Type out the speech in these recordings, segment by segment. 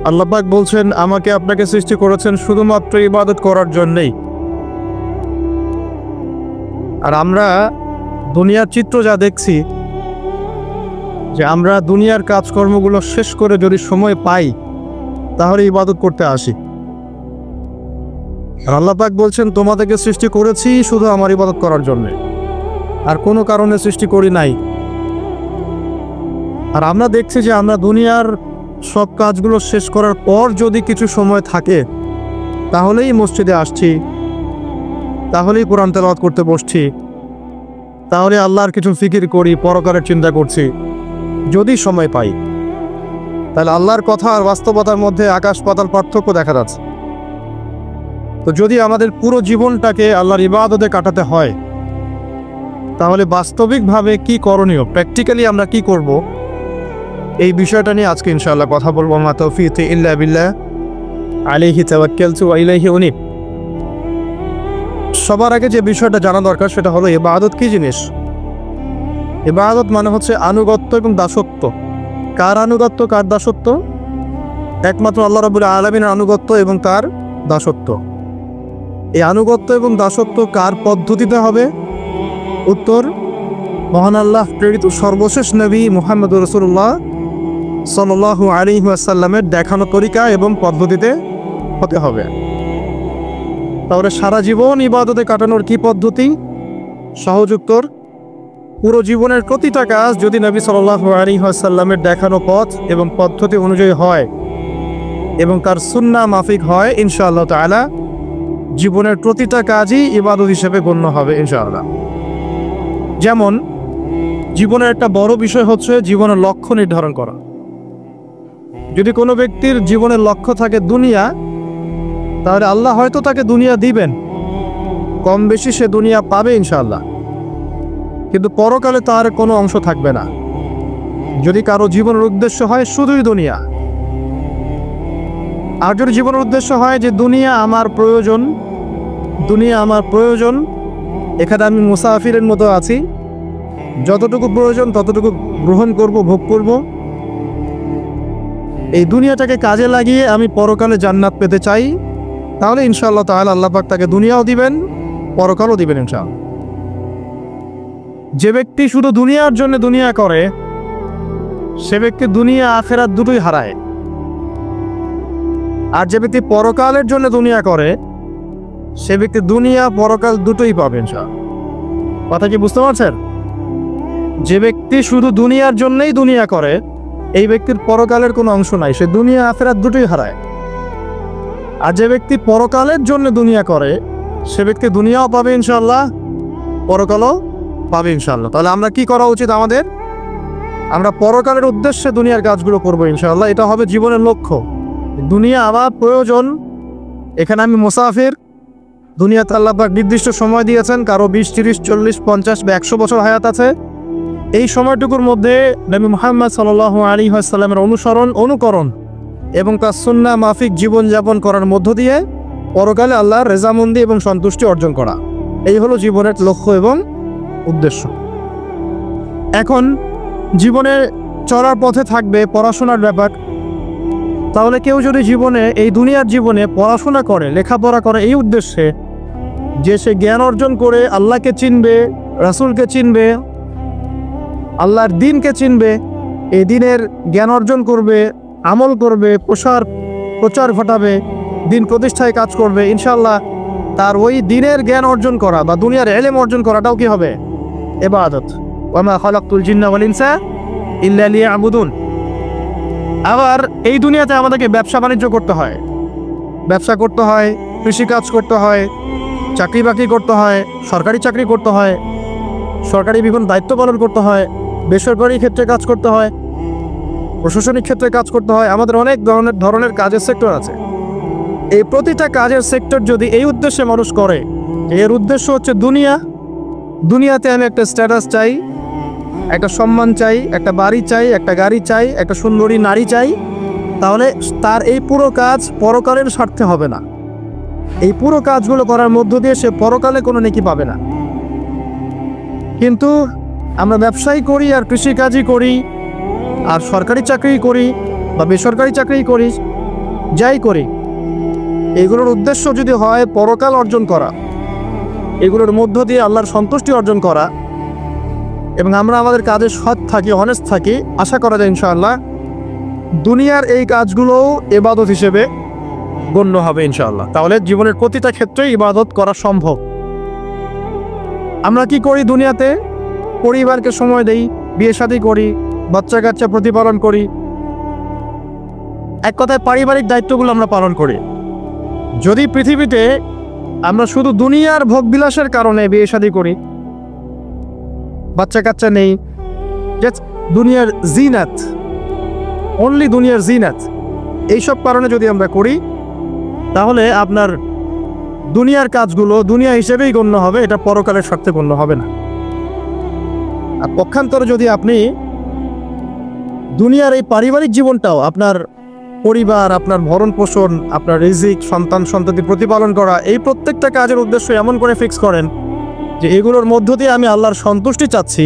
আল্লাহ পাক বলছেন, আমাকে আপনাকে সৃষ্টি করেছেন শুধুমাত্র ইবাদত করার জন্যই। আর আমরা দুনিয়ার চিত্র যা দেখছি, যে আমরা দুনিয়ার কাজকর্মগুলো শেষ করে যদি সময় পাই তাহলে ইবাদত করতে আসি। আর আল্লাহ পাক বলছেন, তোমাদেরকে সৃষ্টি করেছি শুধু আমার ইবাদত করার জন্য, আর কোনো কারণে সৃষ্টি করি নাই। আর আমরা দেখছি যে আমরা দুনিয়ার সব কাজগুলো শেষ করার পর যদি কিছু সময় থাকে তাহলেই মসজিদে আসছি, তাহলেই কোরআন তেলাওয়াত করতে বসছি, তাহলে আল্লাহর কিছু ফিকির করি, পরকারের চিন্তা করছি যদি সময় পাই। তাহলে আল্লাহর কথা আর বাস্তবতার মধ্যে আকাশ পাতাল পার্থক্য দেখা যাচ্ছে। তো যদি আমাদের পুরো জীবনটাকে আল্লাহর ইবাদতে কাটাতে হয় তাহলে বাস্তবিকভাবে কি করণীয়, প্র্যাকটিক্যালি আমরা কি করব, এই বিষয়টা নিয়ে আজকে ইনশাআল্লাহ কথা বলবো। মা তাওফীক ইল্লা বিল্লাহ, আলাইহি তাওয়াক্কালতু ওয়া ইলাইহি উনীব। সবার আগে যে বিষয়টা জানা দরকার সেটা হলো ইবাদত কি জিনিস। ইবাদত মানে হচ্ছে আনুগত্য এবং দাসত্ব। কার আনুগত্য, কার দাসত্ব? একমাত্র আল্লাহ রাব্বুল আলামিনের আনুগত্য এবং তার দাসত্ব। এই আনুগত্য এবং দাসত্ব কার পদ্ধতিতে হবে? উত্তর, মহান আল্লাহ প্রেরিত সর্বশেষ নবী মুহাম্মদুর রাসূলুল্লাহ সাল্লাল্লাহু আলাইহি ওয়াসাল্লামের দেখানো তরিকা এবং পদ্ধতিতে হতে হবে। তাহলে সারা জীবন ইবাদতে কাটানোর কি পদ্ধতি? সহজ উত্তর, পুরো জীবনের প্রতিটা কাজ যদি নবী সাল্লাল্লাহু আলাইহি ওয়াসাল্লামের দেখানো পথ এবং পদ্ধতি অনুযায়ী হয় এবং তার সুন্নাহ মাফিক হয়, ইনশাআল্লাহ তাআলা জীবনের প্রতিটা কাজই ইবাদত হিসেবে গণ্য হবে ইনশাআল্লাহ। যেমন জীবনের একটা বড় বিষয় হচ্ছে জীবনের লক্ষ্য নির্ধারণ করা। যদি কোনো ব্যক্তির জীবনের লক্ষ্য থাকে দুনিয়া, তাহলে আল্লাহ হয়তো তাকে দুনিয়া দিবেন, কম বেশি সে দুনিয়া পাবে ইনশাআল্লাহ, কিন্তু পরকালে তার কোনো অংশ থাকবে না। যদি কারো জীবনের উদ্দেশ্য হয় শুধুই দুনিয়া, আর যদি জীবনের উদ্দেশ্য হয় যে দুনিয়া আমার প্রয়োজন, দুনিয়া আমার প্রয়োজন, এখানে আমি মুসাফিরের মতো আছি, যতটুকু প্রয়োজন ততটুকু গ্রহণ করব, ভোগ করব, এই দুনিয়াটাকে কাজে লাগিয়ে আমি পরকালে জান্নাত পেতে চাই, তাহলে ইনশাআল্লাহ তাআলা আল্লাহ পাক তাকে দুনিয়াও দিবেন, পরকালও দিবেন ইনশাআল্লাহ। যে ব্যক্তি শুধু দুনিয়ার জন্য দুনিয়া করে সে ব্যক্তি দুনিয়া আখিরাত দুটোই হারায়। আর যে ব্যক্তি পরকালের জন্য দুনিয়া করে সে ব্যক্তি দুনিয়া পরকাল দুটোই পাবে ইনশাআল্লাহ। কথা কি বুঝতে পারছেন? যে ব্যক্তি শুধু দুনিয়ার জন্যই দুনিয়া করে এই ব্যক্তির পরকালের কোনো অংশ নাই, সে দুনিয়া আখিরাত দুটোই হারায়। আর যে ব্যক্তি পরকালের জন্য দুনিয়া করে সে ব্যক্তি দুনিয়াও পাবে ইনশাআল্লাহ, পরকালও পাবে ইনশাআল্লাহ। তাহলে আমরা কি করা উচিত আমাদের? আমরা পরকালের উদ্দেশ্যে দুনিয়ার কাজগুলো করবো ইনশাআল্লাহ। এটা হবে জীবনের লক্ষ্য। দুনিয়া আমার প্রয়োজন, এখানে আমি মুসাফির, দুনিয়াতে আল্লাহ পাক নির্দিষ্ট সময় দিয়েছেন, কারো 20, 30, 40, 50 বা 100 বছর হায়াত আছে। এই সময়টুকুর মধ্যে নবী মুহাম্মদ সাল্লাল্লাহু আলাইহি ওয়াসাল্লামের অনুসরণ, অনুকরণ এবং তার সুন্নাহ মাফিক জীবনযাপন করার মধ্য দিয়ে পরকালে আল্লাহর রেজামন্দি এবং সন্তুষ্টি অর্জন করা, এই হলো জীবনের লক্ষ্য এবং উদ্দেশ্য। এখন জীবনে চলার পথে থাকবে পড়াশোনার ব্যাপার। তাহলে কেউ যদি জীবনে, এই দুনিয়ার জীবনে পড়াশোনা করে, লেখাপড়া করে এই উদ্দেশ্যে যে সে জ্ঞান অর্জন করে আল্লাহকে চিনবে, রাসূলকে চিনবে, আল্লাহর দ্বীনকে চিনবে, এই দ্বীনের জ্ঞান অর্জন করবে, আমল করবে, প্রচার ঘটাবে, দ্বীন প্রতিষ্ঠায় কাজ করবে, ইনশাআল্লাহ তার ওই দ্বীনের জ্ঞান অর্জন করা বা দুনিয়ার ইলম অর্জন করাটাও কি হবে? ইবাদত। ওয়া মা খালাকতুল জিন্না ওয়াল ইনসা ইল্লা লিয়াবুদুন। আবার এই দুনিয়াতে আমাদেরকে ব্যবসা বাণিজ্য করতে হয়, ব্যবসা করতে হয়, কৃষিকাজ করতে হয়, চাকরি বাকরি করতে হয়, সরকারি চাকরি করতে হয়, সরকারি বিভিন্ন দায়িত্ব পালন করতে হয়, বেসরকারি ক্ষেত্রে কাজ করতে হয়, প্রশাসনিক ক্ষেত্রে কাজ করতে হয়। আমাদের অনেক ধরনের কাজের সেক্টর আছে। এই প্রতিটা কাজের সেক্টর যদি এই উদ্দেশ্যে মানুষ করে, এর উদ্দেশ্য হচ্ছে দুনিয়া, দুনিয়াতে আমি একটা স্ট্যাটাস চাই, একটা সম্মান চাই, একটা বাড়ি চাই, একটা গাড়ি চাই, একটা সুন্দরী নারী চাই, তাহলে তার এই পুরো কাজ পরকালের স্বার্থে হবে না। এই পুরো কাজগুলো করার মধ্য দিয়ে সে পরকালে কোনো নেকি পাবে না। কিন্তু আমরা ব্যবসায়ী করি আর কৃষিকাজই করি আর সরকারি চাকরি করি বা বেসরকারি চাকরি করি, যাই করি, এগুলোর উদ্দেশ্য যদি হয় পরকাল অর্জন করা, এগুলোর মধ্য দিয়ে আল্লাহর সন্তুষ্টি অর্জন করা, এবং আমরা আমাদের কাজে সৎ থাকি, অনেস্ট থাকি, আশা করা যায় ইনশাআল্লাহ দুনিয়ার এই কাজগুলোও ইবাদত হিসেবে গণ্য হবে ইনশাআল্লাহ। তাহলে জীবনের প্রতিটা ক্ষেত্রেই ইবাদত করা সম্ভব। আমরা কি করি দুনিয়াতে? পরিবারকে সময় দেই, বিয়ে শাদী করি, বাচ্চা কাচ্চা প্রতিপালন করি, এক কথায় পারিবারিক দায়িত্বগুলো আমরা পালন করি। যদি পৃথিবীতে আমরা শুধু দুনিয়ার ভোগবিলাসের কারণে বিয়ে শাদী করি, বাচ্চা কাচ্চা নেই, জাস্ট দুনিয়ার জিনাত, অনলি দুনিয়ার জিনাত, এইসব কারণে যদি আমরা করি, তাহলে আপনার দুনিয়ার কাজগুলো দুনিয়া হিসেবেই গণ্য হবে, এটা পরকালের স্বার্থে গণ্য হবে না। আর পক্ষান্তরে যদি আপনি দুনিয়ার এই পারিবারিক জীবনটাও, আপনার পরিবার, আপনার ভরণ পোষণ, আপনার রিজিক, সন্তান সন্ততি প্রতিপালন করা, এই প্রত্যেকটা কাজের উদ্দেশ্য এমন করে ফিক্স করেন যে এগুলোর মধ্য দিয়ে আমি আল্লাহর সন্তুষ্টি চাচ্ছি,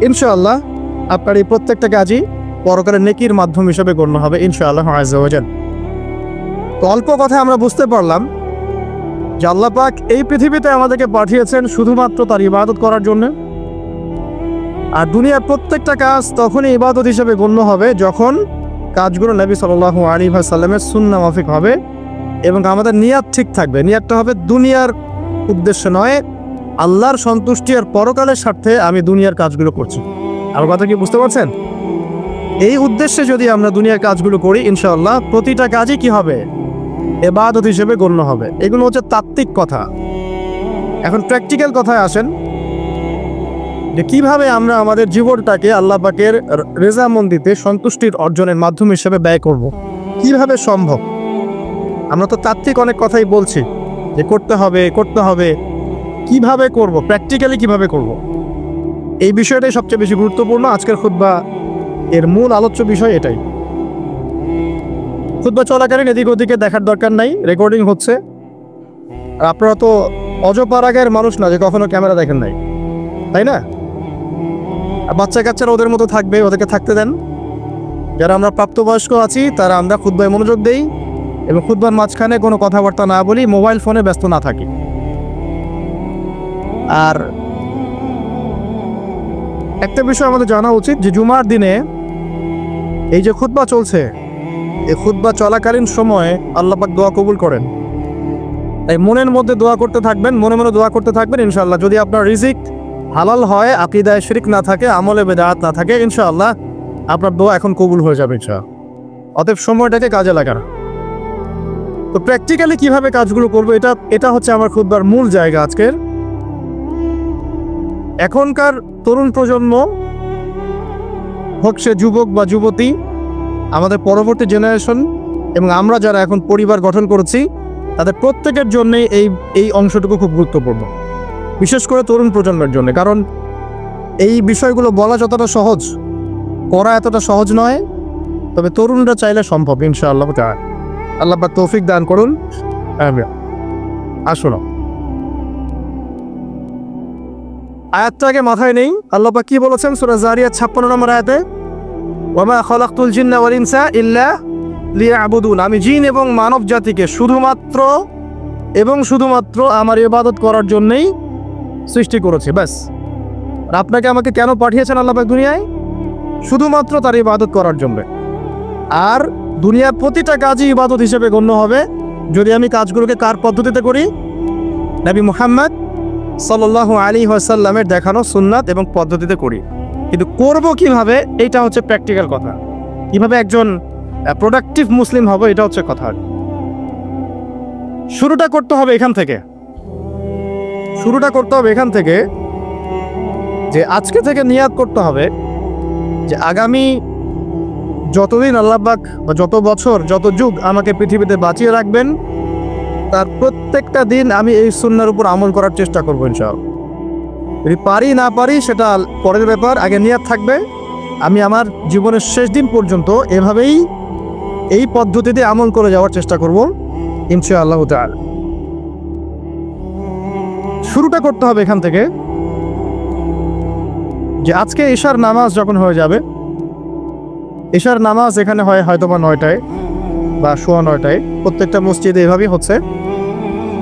ইনশাআল্লাহ আপনার এই প্রত্যেকটা কাজই পরকালের নেকির মাধ্যম হিসেবে গণ্য হবে ইনশাআল্লাহ আযজা ওয়া জাল। তো অল্প কথায় আমরা বুঝতে পারলাম যে আল্লাহ পাক এই পৃথিবীতে আমাদেরকে পাঠিয়েছেন শুধুমাত্র তার ইবাদত করার জন্য। আর দুনিয়ার প্রত্যেকটা কাজ তখনই ইবাদত হিসেবে গণ্য হবে যখন কাজগুলো নবী সাল্লাল্লাহু আলাইহি ওয়াসাল্লামের সুন্নাহ মাফিক হবে এবং আমাদের নিয়াত ঠিক থাকবে। নিয়াতটা হবে দুনিয়ার উদ্দেশ্য নয়, আল্লাহর সন্তুষ্টি আর পরকালের স্বার্থে আমি দুনিয়ার কাজগুলো করছি। আমার কথা কি বুঝতে পারছেন? এই উদ্দেশ্যে যদি আমরা দুনিয়ার কাজগুলো করি, ইনশাআল্লাহ প্রতিটা কাজই কি হবে? ইবাদত হিসেবে গণ্য হবে। এগুলো হচ্ছে তাত্ত্বিক কথা। এখন প্র্যাকটিক্যাল কথায় আসেন যে কিভাবে আমরা আমাদের জীবনটাকে আল্লাহ পাকের রেজামন্দিতে সন্তুষ্টির অর্জনের মাধ্যম হিসেবে ব্যয় করব। কিভাবে সম্ভব? আমরা তো তাত্ত্বিক অনেক কথাই বলছি যে করতে হবে, কিভাবে করব, প্র্যাকটিক্যালি কিভাবে করব, এই বিষয়টাই সবচেয়ে বেশি গুরুত্বপূর্ণ। আজকের খুতবা এর মূল আলোচ্য বিষয় এটাই। খুতবা চলাকালীন এদিক ওদিকে দেখার দরকার নাই, রেকর্ডিং হচ্ছে। আর আপনারা তো অজপাড়াগের মানুষ না যে কখনো ক্যামেরা দেখেন নাই, তাই না? বাচ্চা কাচ্চারা ওদের মতো থাকবে, ওদেরকে থাকতে দেন। যারা আমরা প্রাপ্তবয়স্ক আছি তারা আমরা খুতবায় মনোযোগ দেই এবং খুতবার মাঝখানে কোনো কথাবার্তা না বলি, মোবাইল ফোনে ব্যস্ত না থাকি। আর একটা বিষয় আমাদের জানা উচিত যে জুমার দিনে এই যে খুতবা চলছে, এই খুতবা চলাকালীন সময়ে আল্লাহ পাক দোয়া কবুল করেন। তাই মনের মধ্যে দোয়া করতে থাকবেন, মনে মনে দোয়া করতে থাকবেন। ইনশাআল্লাহ যদি আপনার রিজিক হালাল হয়, আকীদায় শিরক না থাকে, আমলে বেদাত না থাকে, ইনশাআল্লাহ আপনার দোয়া এখন কবুল হয়ে যাবে ইনশাআল্লাহ। অতএব সময়টাকে কাজে লাগানো। তো প্র্যাকটিক্যালি কিভাবে কাজগুলো করবো, এটা হচ্ছে আমার খুতবার মূল জায়গা আজকের। এখনকার তরুণ প্রজন্ম হোক সে যুবক বা যুবতী, আমাদের পরবর্তী জেনারেশন এবং আমরা যারা এখন পরিবার গঠন করেছি, তাদের প্রত্যেকের জন্যই এই অংশটুকু খুব গুরুত্বপূর্ণ, বিশেষ করে তরুণ প্রজন্মের জন্য। কারণ এই বিষয়গুলো বলা যতটা সহজ, করা এতটা সহজ নয়। তবে তরুণরা চাইলে সম্ভব ইনশাআল্লাহ। আল্লাহ পাক তৌফিক দান করুন। আসুন আয়াতটাকে মাথায় নেই। আল্লাহ পাক কি বলেছেন সূরা জারিয়াত 56 নম্বর আয়াতে, ওয়ামা খালাকতুল জিন্না ওয়াল ইনসা ইল্লা লিয়াবুদুন, আমি জিন এবং মানব জাতিকে শুধুমাত্র আমার ইবাদত করার জন্যই সৃষ্টি করেছি, ব্যাস। আর আপনাকে আমাকে কেন পাঠিয়েছেন আল্লাহ পাক দুনিয়ায়? শুধুমাত্র তার ইবাদত করার জন্য। আর দুনিয়ার প্রতিটা কাজই ইবাদত হিসেবে গণ্য হবে যদি আমি কাজগুলোকে কার পদ্ধতিতে করি? নবী মুহাম্মদ সাল্লাল্লাহু আলাইহি ওয়াসাল্লামের দেখানো সুন্নাত এবং পদ্ধতিতে করি। কিন্তু করব কিভাবে, এইটা হচ্ছে প্র্যাকটিক্যাল কথা। কিভাবে একজন প্রোডাক্টিভ মুসলিম হবে, এটা হচ্ছে কথা। শুরুটা করতে হবে এখান থেকে যে আজকে থেকে নিয়াত করতে হবে যে আগামী যতদিন আল্লাহ পাক বা যত বছর, যত যুগ আমাকে পৃথিবীতে বাঁচিয়ে রাখবেন, তার প্রত্যেকটা দিন আমি এই সুন্নাহর উপর আমল করার চেষ্টা করবো ইনশাআল্লাহ। যদি পারি না পারি সেটা পরের ব্যাপার, আগে নিয়াত থাকবে আমি আমার জীবনের শেষ দিন পর্যন্ত এভাবেই এই পদ্ধতিতে আমল করে যাওয়ার চেষ্টা করব ইনশাআল্লাহ তাআলা। শুরুটা করতে হবে এখান থেকে যে আজকে ইশার নামাজ যখন হয়ে যাবে, ইশার নামাজ এখানে হয় হয়তোবা 9টায়, বা 9:15 প্রত্যেকটা মসজিদে এভাবেই হচ্ছে।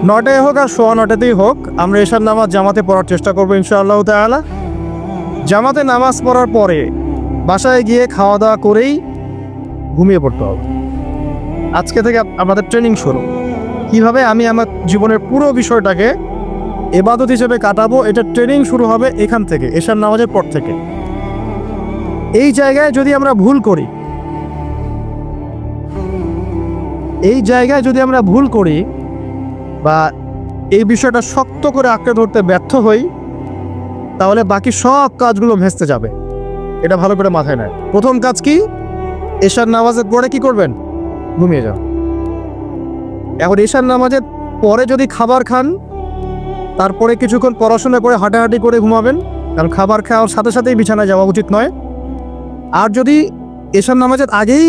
9টায় হোক আর 9:15তেই হোক আমরা এশার নামাজ জামাতে পড়ার চেষ্টা করবো ইনশাআল্লাহ তাআলা। জামাতে নামাজ পড়ার পরে বাসায় গিয়ে খাওয়া দাওয়া করেই ঘুমিয়ে পড়তে হবে। আজকে থেকে আমাদের ট্রেনিং শুরু, কিভাবে আমি আমার জীবনের পুরো বিষয়টাকে ইবাদত হিসেবে কাটাবো। এটা ট্রেনিং শুরু হবে এখান থেকে, এশার নামাজের পর থেকে। এই জায়গায় যদি আমরা ভুল করি, বা এই বিষয়টা শক্ত করে আঁকড়ে ধরতে ব্যর্থ হই, তাহলে বাকি সব কাজগুলো ভেস্তে যাবে। এটা ভালো করে মাথায় নেয়। প্রথম কাজ কি? এশার নামাজের পরে কি করবেন? ঘুমিয়ে যাও। এখন এশার নামাজের পরে যদি খাবার খান, তারপরে কিছুক্ষণ পড়াশোনা করে হাঁটাহাঁটি করে ঘুমাবেন, কারণ খাবার খাওয়ার সাথে সাথেই বিছানায় যাওয়া উচিত নয়। আর যদি এশার নামাজের আগেই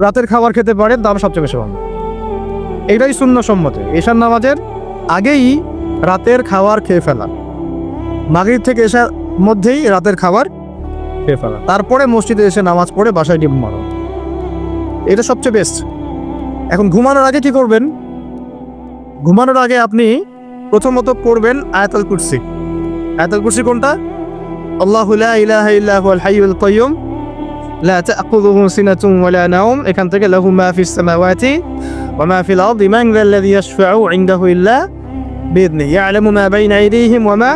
রাতের খাবার খেতে পারেন তাহলে সবচেয়ে বেশি ভালো। এটাই সুন্নাহসম্মত, এশার নামাজের আগেই রাতের খাবার খেয়ে ফেলা, মাগরিব থেকে এশার মধ্যেই রাতের খাবার খেয়ে ফেলা, তারপরে মসজিদে এসে নামাজ পড়ে বাসায় ডিম মারো, এটা সবচেয়ে বেস্ট। এখন ঘুমানোর আগে কি করবেন? ঘুমানোর আগে আপনি প্রথমত পড়বেন আয়াতুল কুরসি। আয়াতুল কুরসি কোনটা? আল্লাহু লা ইলাহা ইল্লা হুয়াল হাইয়ুল কাইয়্যুম লা তা'খুযুহু সিনাতুন ওয়া লা নাওম, এখান থেকে লাহু মা ফিস সামাওয়াতি ওয়া মা ফিল আরদি মান যাল্লাযী ইয়াশফা'ু ইনদাহু ইল্লা বিইذনিহি ইয়া'লামু মা বাইনা আইদিহিম ওয়া মা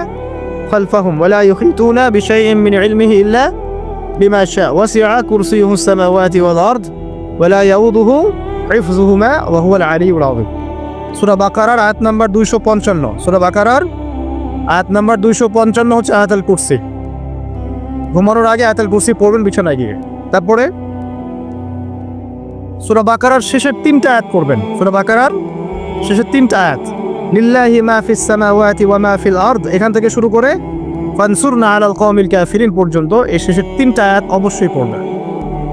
খালফাহুম ওয়া লা ইউহিতুনা বিশাইইন মিন ইলমিহি ইল্লা বিমা শা'a ওয়াসি'a কুরসিয়ুহুস সামাওয়াতি ওয়াল আরদ ওয়া লা ইয়াউদুহু হিফযুহুমা ওয়া হুয়াল আলিয়্যুল আযীম। সূরা বাকারার আয়াত নাম্বার 255। সূরা বাকারার আয়াত নাম্বার 255 হচ্ছে আয়াতুল কুরসি। ঘুমানোর আগে আয়াতুল কুরসি পড়বেন বিছানায় গিয়ে। তারপরে সূরা বাকারার শেষের 3টা আয়াত পড়বেন। সূরা বাকারার শেষের 3টা আয়াত, লিল্লাহি মা ফিস সামাওয়াতি ওয়া মা ফিল আরদ, এখান থেকে শুরু করে ফানসুরনা আলাল কওমিল কাফিরিন পর্যন্ত এই শেষের 3টা আয়াত অবশ্যই পড়বেন।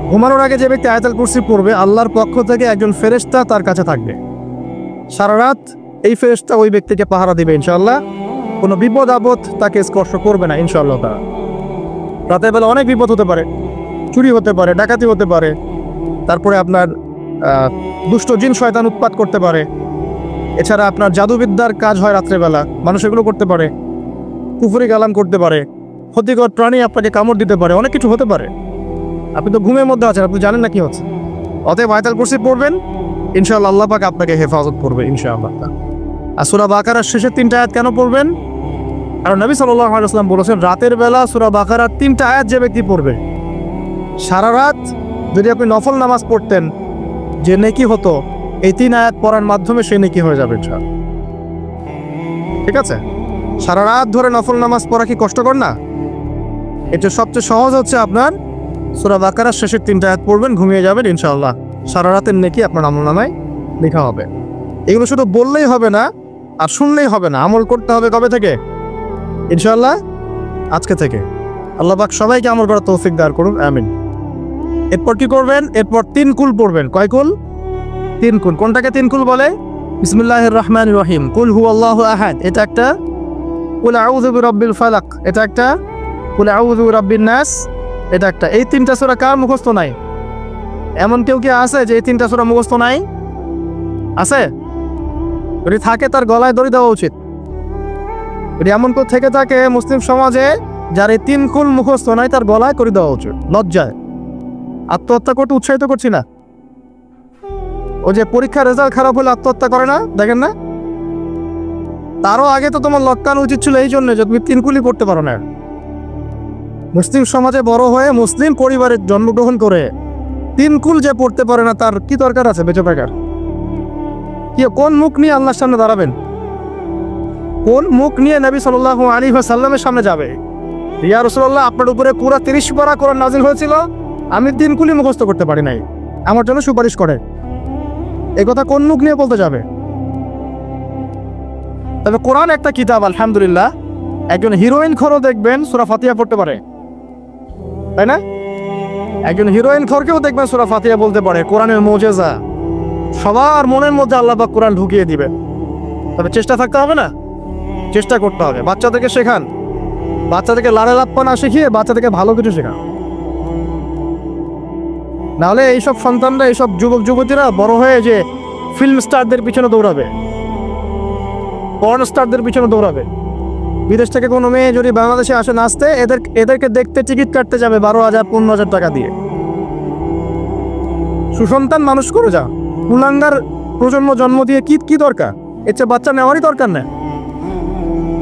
ঘুমানোর আগে যে ব্যক্তি আয়াতুল কুরসি পড়বে, আল্লাহর পক্ষ থেকে একজন ফেরেশতা তার কাছে থাকবে সারা রাত। এই ফেরেশতা ওই ব্যক্তিকে পাহারা দিবে ইনশাআল্লাহ। কোনো বিপদ আপদ তাকে স্পর্শ করবে না ইনশাআল্লাহ। রাতের বেলা অনেক বিপদ হতে পারে, চুরি হতে পারে, ডাকাতি হতে পারে, তারপরে আপনার দুষ্ট জিন শয়তান উৎপাত করতে পারে, এছাড়া আপনার জাদুবিদ্যার কাজ হয় রাত্রেবেলা, মানুষ এগুলো করতে পারে, কুফরি কালাম করতে পারে, ক্ষতিকর প্রাণী আপনাকে কামড় দিতে পারে, অনেক কিছু হতে পারে। আপনি তো ঘুমের মধ্যে আছেন, আপনি জানেন না কি হচ্ছে। অতএব আয়াতুল কুরসি পড়বেন, ইনশাআল্লাহ আল্লাহ পাক আপনাকে হেফাজত করবে ইনশাআল্লাহ। আর সূরা বাকারার শেষের 3টা আয়াত কেন পড়বেন? কারণ নবী সাল্লাল্লাহু আলাইহি ওয়াসাল্লাম বলেছেন, রাতের বেলা সূরা বাকারার 3টা আয়াত যে ব্যক্তি পড়বে, সারা রাত যদি আপনি নফল নামাজ পড়তেন যে নেকি হতো, এই 3 আয়াত পড়ার মাধ্যমে সেই নেকি হয়ে যাবে ইনশাআল্লাহ। ঠিক আছে? সারা রাত ধরে নফল নামাজ পড়া কি কষ্টকর না? এটা সবচেয়ে সহজ হচ্ছে আপনার সূরা বাকারার শেষের 3টা আয়াত পড়বেন, ঘুমিয়ে যাবেন ইনশাআল্লাহ। সারা রাতের নেকি আপনার আমলনামায় লেখা হবে। এগুলো শুধু বললেই হবে না আর শুনলেই হবে না, আমল করতে হবে। কবে থেকে? ইনশাআল্লাহ আজকে থেকে। আল্লাহ পাক সবাইকে আমল করার তৌফিক দান করুন, আমিন। এরপর কি করবেন? এরপর 3 কুল পড়বেন। কয় কুল? 3 কুল। কোনটাকে 3 কুল বলে? বিসমিল্লাহির রহমানির রহিম, কুল হুয়াল্লাহু আহাদ এটা একটা, কুল আউযু বিরাব্বিল ফালাক এটা একটা, কুল আউযু বিরাব্বিন নাস এটা একটা। এই 3টা সূরা কার মুখস্থ নাই? এমন কেউ কি আছে যে এই 3টা সূরা মুখস্থ নাই? আছে? যদি থাকে তার গলায় দড়ি দেওয়া উচিত। যদি এমন কেউ থেকে থাকে মুসলিম সমাজে যার এই 3 কুল মুখস্থ নাই, তার গলায় করে দেওয়া উচিত লজ্জায়। আত্মহত্যা করতে উৎসাহিত করছি না। ও যে পরীক্ষার রেজাল্ট খারাপ হলে আত্মহত্যা করে না, দেখেন না? তারও আগে তো তোমার লটকানো উচিত ছিল এই জন্য যে তুমি 3 কুলই পড়তে পারো না। মুসলিম সমাজে বড় হয়ে মুসলিম পরিবারে জন্মগ্রহণ করে 3 কুল যে পড়তে পারে না, তার কি দরকার আছে বেঁচে থাকার? কি কোন মুখ নিয়ে আল্লাহর সামনে দাঁড়াবেন? কোন মুখ নিয়ে নবী সাল্লাল্লাহু আলাইহি ওয়াসাল্লামের সামনে যাবে? ইয়া রাসূলুল্লাহ, আপনার উপরে পুরো 30 পারা কোরআন নাযিল হয়েছিল, আমি 3 কুলি মুখস্থ করতে পারি নাই, আমার জন্য সুপারিশ করে। এই কথা কোন মুখ নিয়ে বলতে যাবে? তবে কোরআন একটা কিতাব, আলহামদুলিল্লাহ। একজন হিরোইন খোরও দেখবেন সূরা ফাতিহা পড়তে পারে, তাই না? একজন হিরোইন খোরকেও দেখবেন সূরা ফাতিহা বলতে পারে। কোরআনের মুজিজা, সবার মনের মধ্যে আল্লাহ পাক কোরআন ঢুকিয়ে দিবেন। তবে চেষ্টা থাকতে হবে না, চেষ্টা করতে হবে। বাচ্চাদেরকে শেখান, বাচ্চাদেরকে লাড়ে লাপ্পা না শিখিয়ে বাচ্চাদেরকে ভালো কিছু শেখান। নাহলে এইসব সন্তানরা, এইসব যুবক যুবতীরা বড় হয়ে যে ফিল্ম স্টারদের পিছনে দৌড়াবে, পর্ন স্টারদের পিছনে দৌড়াবে। বিদেশ থেকে কোনো মেয়ে যদি বাংলাদেশে আসে নাচতে, এদেরকে দেখতে টিকিট কাটতে যাবে 12,000 15,000 টাকা দিয়ে। সুসন্তান মানুষ করে যা, কুলাঙ্গার প্রজন্ম জন্ম দিয়ে কি দরকার? এর চেয়ে বাচ্চা নেওয়ারই দরকার নেই।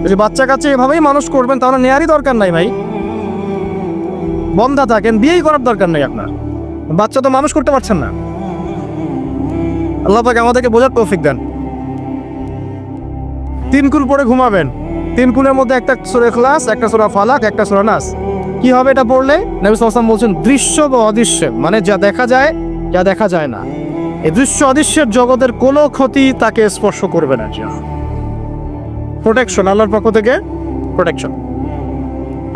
যদি বাচ্চা কাচ্চা এভাবেই মানুষ করবেন তাহলে নেওয়ারই দরকার নাই ভাই। বন্ধা থাকেন, বিয়েই করার দরকার নেই আপনার। বাচ্চা তো মানুষ করতে পারছেন না। আল্লাহ পাক আমাদেরকে বোঝার তৌফিক দেন। 3 কুল পরে ঘুমাবেন। 3 কুলের মধ্যে একটা সূরা ইখলাস, একটা সূরা ফালাক, একটা সূরা নাস। কি হবে এটা পড়লে? নবী সাল্লাল্লাহু আলাইহি ওয়াসাল্লাম বলছেন দৃশ্য বা অদৃশ্য, মানে যা দেখা যায় যা দেখা যায় না, এই দৃশ্য অদৃশ্যের জগতের কোনো ক্ষতি তাকে স্পর্শ করবে না। প্রোটেকশন, আল্লাহর পক্ষ থেকে প্রোটেকশন।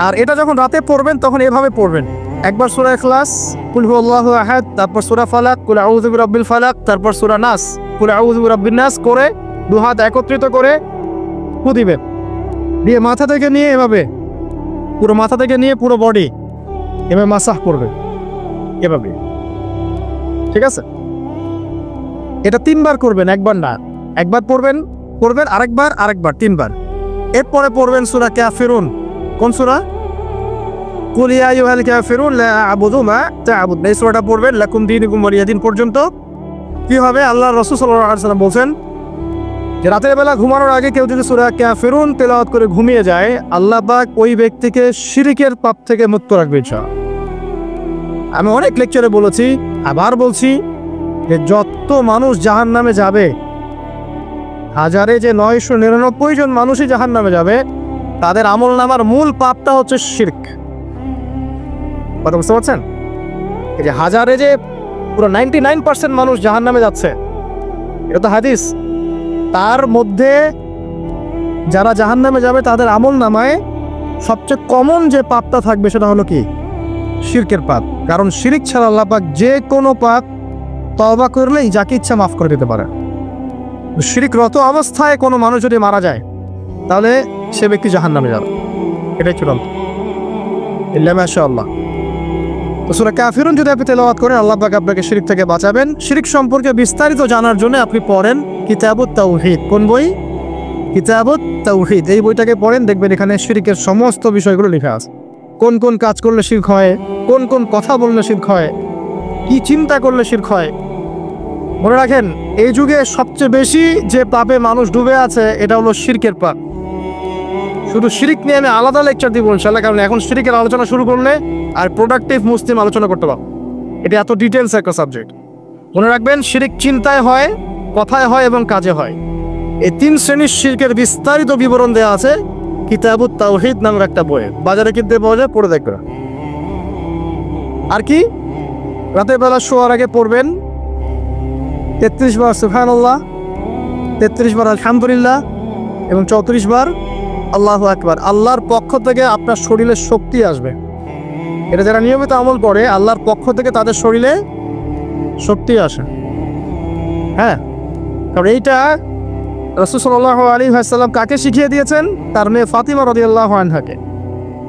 আর এটা যখন রাতে পড়বেন তখন এভাবে পড়বেন, একবার সূরা ইখলাস, কুল হুয়াল্লাহু আহাদ, তারপর সূরা ফালাক, কুল আউযু বিরাব্বিল ফালাক, তারপর সূরা নাস, কুল আউযু বিরাব্বিন নাস করে 2 হাত একত্রিত করে ফু দিবেন। দিয়ে মাথা থেকে নিয়ে এভাবে, পুরো মাথা থেকে নিয়ে পুরো বডি এভাবে মাসাহ করবে, এভাবে। ঠিক আছে? এটা 3 বার করবেন, একবার না। একবার পড়বেন, আরেকবার 3 বার। এরপরে পড়বেন সূরা কাফিরুন। কোন সূরা? কুল ইয়া আইয়ুহাল কাফিরুন লা আ'বুদু মা তা'বুদুন। এই সূরাটা পড়বেন লাকুম দীনুকুম ওয়ালিয়া দীন পর্যন্ত। কি হবে? আল্লাহর রাসূল সাল্লাল্লাহু আলাইহি ওয়াসাল্লাম বলেন যে রাতের বেলা ঘুমানোর আগে কেউ যদি সূরা কাফিরুন তেলাওয়াত করে ঘুমিয়ে যায়, আল্লাহ পাক ওই ব্যক্তিকে শিরকের পাপ থেকে মুক্ত রাখবে ইনশাআল্লাহ। আমি অনেক লেকচারে বলেছি, আবার বলছি যে যত মানুষ জাহান্নামে যাবে, হাজারে যে 999 জন মানুষই জাহান্নামে যাবে, তাদের আমলনামার মূল পাপটা হচ্ছে শিরক। কথা বুঝতে পারছেন? এই যে হাজারে যে পুরো 99% মানুষ জাহান্নামে যাচ্ছে, এটা তো হাদিস। তার মধ্যে যারা জাহান্নামে যাবে তাদের আমলনামায় সবচেয়ে কমন যে পাপটা থাকবে সেটা হলো কি? শিরকের পাপ। কারণ শিরক ছাড়া আল্লাহ পাক যে কোনো পাপ তওবা করলেই যাকে ইচ্ছা মাফ করে দিতে পারে। শিরকরত অবস্থায় কোনো মানুষ যদি মারা যায় তাহলে সে ব্যক্তি জাহান্নামে যাবে, এটাই চূড়ান্ত। ইল্লা মাশাআল্লাহ। তো সূরা কাফিরুন যদি আপনি তেলাওয়াত করেন, আল্লাহ পাক আপনাকে শিরক থেকে বাঁচাবেন। শিরক সম্পর্কে বিস্তারিত জানার জন্য আপনি পড়েন কিতাবুত তাওহীদ। কোন বই? কিতাবুত তাওহীদ। এই বইটাকে পড়েন, দেখবেন এখানে শিরকের সমস্ত বিষয়গুলো লেখা আছে। কোন কোন কাজ করলে শিরক হয়, কোন কোন কথা বললে শিরক হয়, কি চিন্তা করলে শিরক হয়। মনে রাখেন, এই যুগে সবচেয়ে বেশি যে পাপে মানুষ ডুবে আছে এটা হলো শিরকের পাপ। শুধু শিরক নিয়ে আমি আলাদা লেকচার দিব ইনশাআল্লাহ, কারণ এখন শিরকের আলোচনা শুরু করলে আর প্রোডাক্টিভ মুসলিম আলোচনা করতে পারবো। এটা এত ডিটেলস একটা সাবজেক্ট। মনে রাখবেন, শিরক চিন্তায় হয়, কথায় হয় এবং কাজে হয়। এই 3 শ্রেণীর শিরকের বিস্তারিত বিবরণ দেওয়া আছে কিতাবুত তাওহীদ নামের একটা বইয়ে। বাজারে কিনতে পাওয়া যায়, পড়ে দেখবেন। আর কি? রাতের বেলা শোয়ার আগে পড়বেন 33 বার সুবহানাল্লাহ, 33 বার আলহামদুলিল্লাহ এবং 34 বার আল্লাহু আকবার। আল্লাহর পক্ষ থেকে আপনার শরীরে শক্তি আসবে। এটা যারা নিয়মিত আমল করে, আল্লাহর পক্ষ থেকে তাদের শরীরে শক্তি আসে। হ্যাঁ, কারণ এইটা রাসূল সাল্লাল্লাহু আলাইহি ওয়াসাল্লাম কাকে শিখিয়ে দিয়েছেন? তার মেয়ে ফাতিমা রাদিয়াল্লাহু আনহাকে।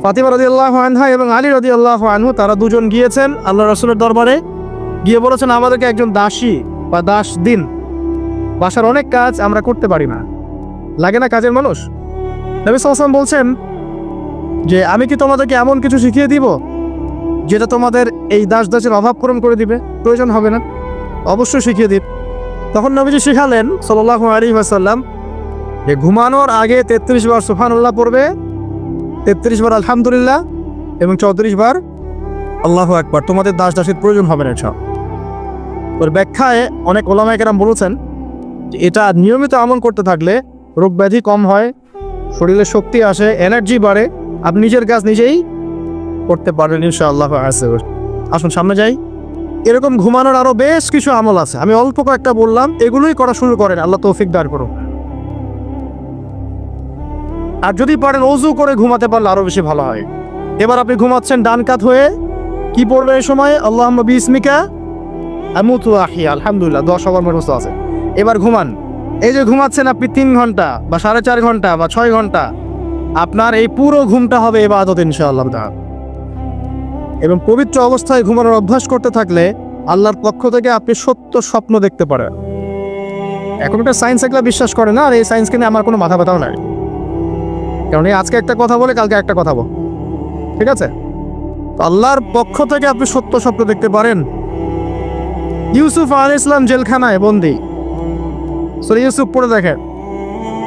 ফাতিমা রাদিয়াল্লাহু আনহা এবং আলী রাদিয়াল্লাহু আনহু, তারা দুজন গিয়েছেন আল্লাহ রাসূলের দরবারে, গিয়ে বলেছেন আমাদেরকে একজন দাসী বা দাস দিন। বাসার অনেক কাজ আমরা করতে পারি না, লাগে না কাজের মানুষ? নবী সাল্লাল্লাহু আলাইহি ওয়াসাল্লাম বলছেন যে আমি কি তোমাদেরকে এমন কিছু শিখিয়ে দিব যেটা তোমাদের এই দাসের অভাব পূরণ করে দিবে? প্রয়োজন হবে না, অবশ্যই শিখিয়ে দিন। তখন নবীজি শিখালেন সাল্লাল্লাহু আলাইহি ওয়াসাল্লাম যে ঘুমানোর আগে 33 বার সুবহানাল্লাহ পড়বে, 33 বার আলহামদুলিল্লাহ এবং 34 বার আল্লাহু আকবার। তোমাদের দাসের প্রয়োজন হবে না। ওর ব্যাখ্যায় অনেক ওলামায়ে কেরাম বলেছেন যে এটা নিয়মিত আমল করতে থাকলে রোগ ব্যাধি কম হয়, শরীরে শক্তি আসে, এনার্জি বাড়ে, আপনি নিজের কাজ নিজেই করতে পারবেন ইনশাআল্লাহ। আসুন সামনে যাই। এরকম ঘুমানোর আরো বেশ কিছু আমল আছে, আমি অল্প কয়েকটা বললাম, এগুলোই করা শুরু করেন, আল্লাহ তৌফিক দান করুন। আর যদি পারেন ওযু করে ঘুমাতে পারলে আরো বেশি ভালো হয়। এবার আপনি ঘুমাচ্ছেন ডান কাত হয়ে, কি পড়বেন এই সময়? আল্লাহুম্মা বিসমিকা আমুতু ওয়া আহইয়া, আলহামদুলিল্লাহ, 10 সবার মুখস্থ আছে। এবার ঘুমান। এই যে ঘুমাচ্ছেন আপনি 3 ঘন্টা বা 4.5 ঘন্টা বা 6 ঘন্টা, আপনার এই পুরো ঘুমটা হবে ইবাদত ইনশাআল্লাহ তাআলা। এবং পবিত্র অবস্থায় ঘুমানোর অভ্যাস করতে থাকলে আল্লাহর পক্ষ থেকে আপনি সত্য স্বপ্ন দেখতে পারেন। এখন একটা সায়েন্স একলা বিশ্বাস করে না, আর এই সায়েন্সকে নিয়ে আমার কোনো মাথা ব্যথাও নাই, কারণ এই আজকে একটা কথা বলে কালকে একটা কথা বল, ঠিক আছে? তো আল্লাহর পক্ষ থেকে আপনি সত্য স্বপ্ন দেখতে পারেন। ইউসুফ আলাইহিস সালাম জেলখানায় বন্দী, সূরা ইউসুফ পড়ে দেখেন,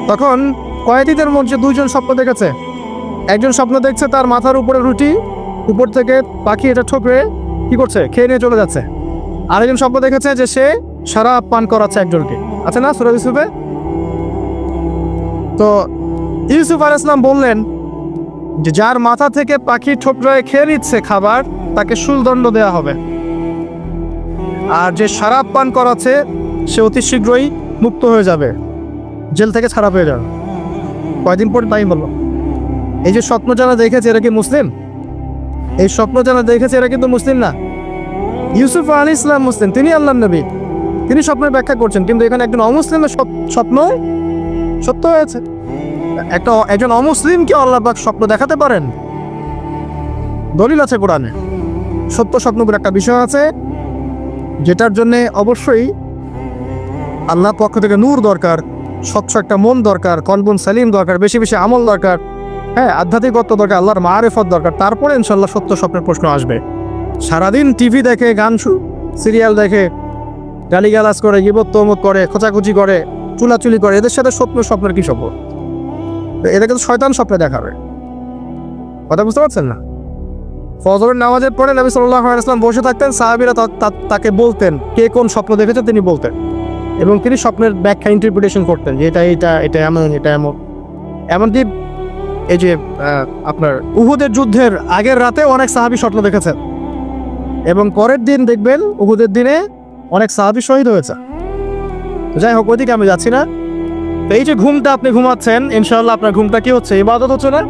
তখন কয়েদিদের মধ্যে দুইজন স্বপ্ন দেখেছে। একজন স্বপ্ন দেখছে তার মাথার উপরে রুটি, উপর থেকে পাখি এটা ঠোকরে কি করছে, খেয়ে নিয়ে চলে যাচ্ছে। আরেকজন স্বপ্ন দেখেছে যে সে শরাব পান করাচ্ছে একজনকে, আছে না সূরা ইউসুফে? তো ইউসুফ আলাইহিস সালাম বললেন যে যার মাথা থেকে পাখি ঠোকরায় খেয়ে নিচ্ছে খাবার, তাকে শুলদণ্ড দেওয়া হবে, আর যে শরাব পান করাচ্ছে সে অতি শীঘ্রই মুক্ত হয়ে যাবে, জেল থেকে ছাড়া পেয়ে যাবে। কয়দিন পর তাই বলল। এই যে স্বপ্ন যারা দেখেছে এরা কি মুসলিম? এই স্বপ্ন যারা দেখেছে এরা কিন্তু মুসলিম না। ইউসুফ আলাইহিস সালাম মুসলিম, তিনি আল্লাহর নবী, তিনি স্বপ্নের ব্যাখ্যা করছেন, কিন্তু এখানে একজন অমুসলিমের স্বপ্ন সত্য হয়েছে। একজন অমুসলিমকে আল্লাহ পাক স্বপ্ন দেখাতে পারেন, দলিল আছে কোরআনে। সত্য স্বপ্নগুলো একটা বিষয় আছে যেটার জন্য অবশ্যই আল্লাহর পক্ষ থেকে নূর দরকার, স্বচ্ছ একটা মন দরকার, কলবুন সালিম দরকার, বেশি বেশি আমল দরকার, হ্যাঁ, আধ্যাত্মিকত্ব দরকার, আল্লাহর মারিফত দরকার, তারপরে ইনশাল্লাহ সত্য স্বপ্নের প্রশ্ন আসবে। সারাদিন টিভি দেখে, গান সিরিয়াল দেখে, গালিগালাজ করে, গীবত তহমত করে, খোঁচাখুচি করে, চুলাচুলি করে, এদের সাথে স্বপ্নের কি সম্পর্ক? এদেরকে তো শয়তান স্বপ্নে দেখাবে। কথা বুঝতে পারছেন না? ফজরের নামাজের পরে নবী সাল্লাল্লাহু আলাইহি ওয়াসাল্লাম বসে থাকতেন, সাহাবীরা তাকে বলতেন কে কোন স্বপ্ন দেখেছে, তিনি বলতেন, এবং তিনি স্বপ্নের ব্যাখ্যা ইন্টারপ্রিটেশন করতেন যে এটা এমন, এটা এমন। এমনকি এই যে আপনার উহুদের যুদ্ধের আগের রাতে অনেক সাহাবী স্বপ্ন দেখেছেন, এবং পরের দিন দেখবেন উহুদের দিনে অনেক সাহাবী শহীদ হয়েছে। তো যাই হোক, ওইদিকে আমি যাচ্ছি না। তো এই যে ঘুমটা আপনি ঘুমাচ্ছেন, ইনশাআল্লাহ আপনার ঘুমটা কি হচ্ছে? ইবাদত হচ্ছে না?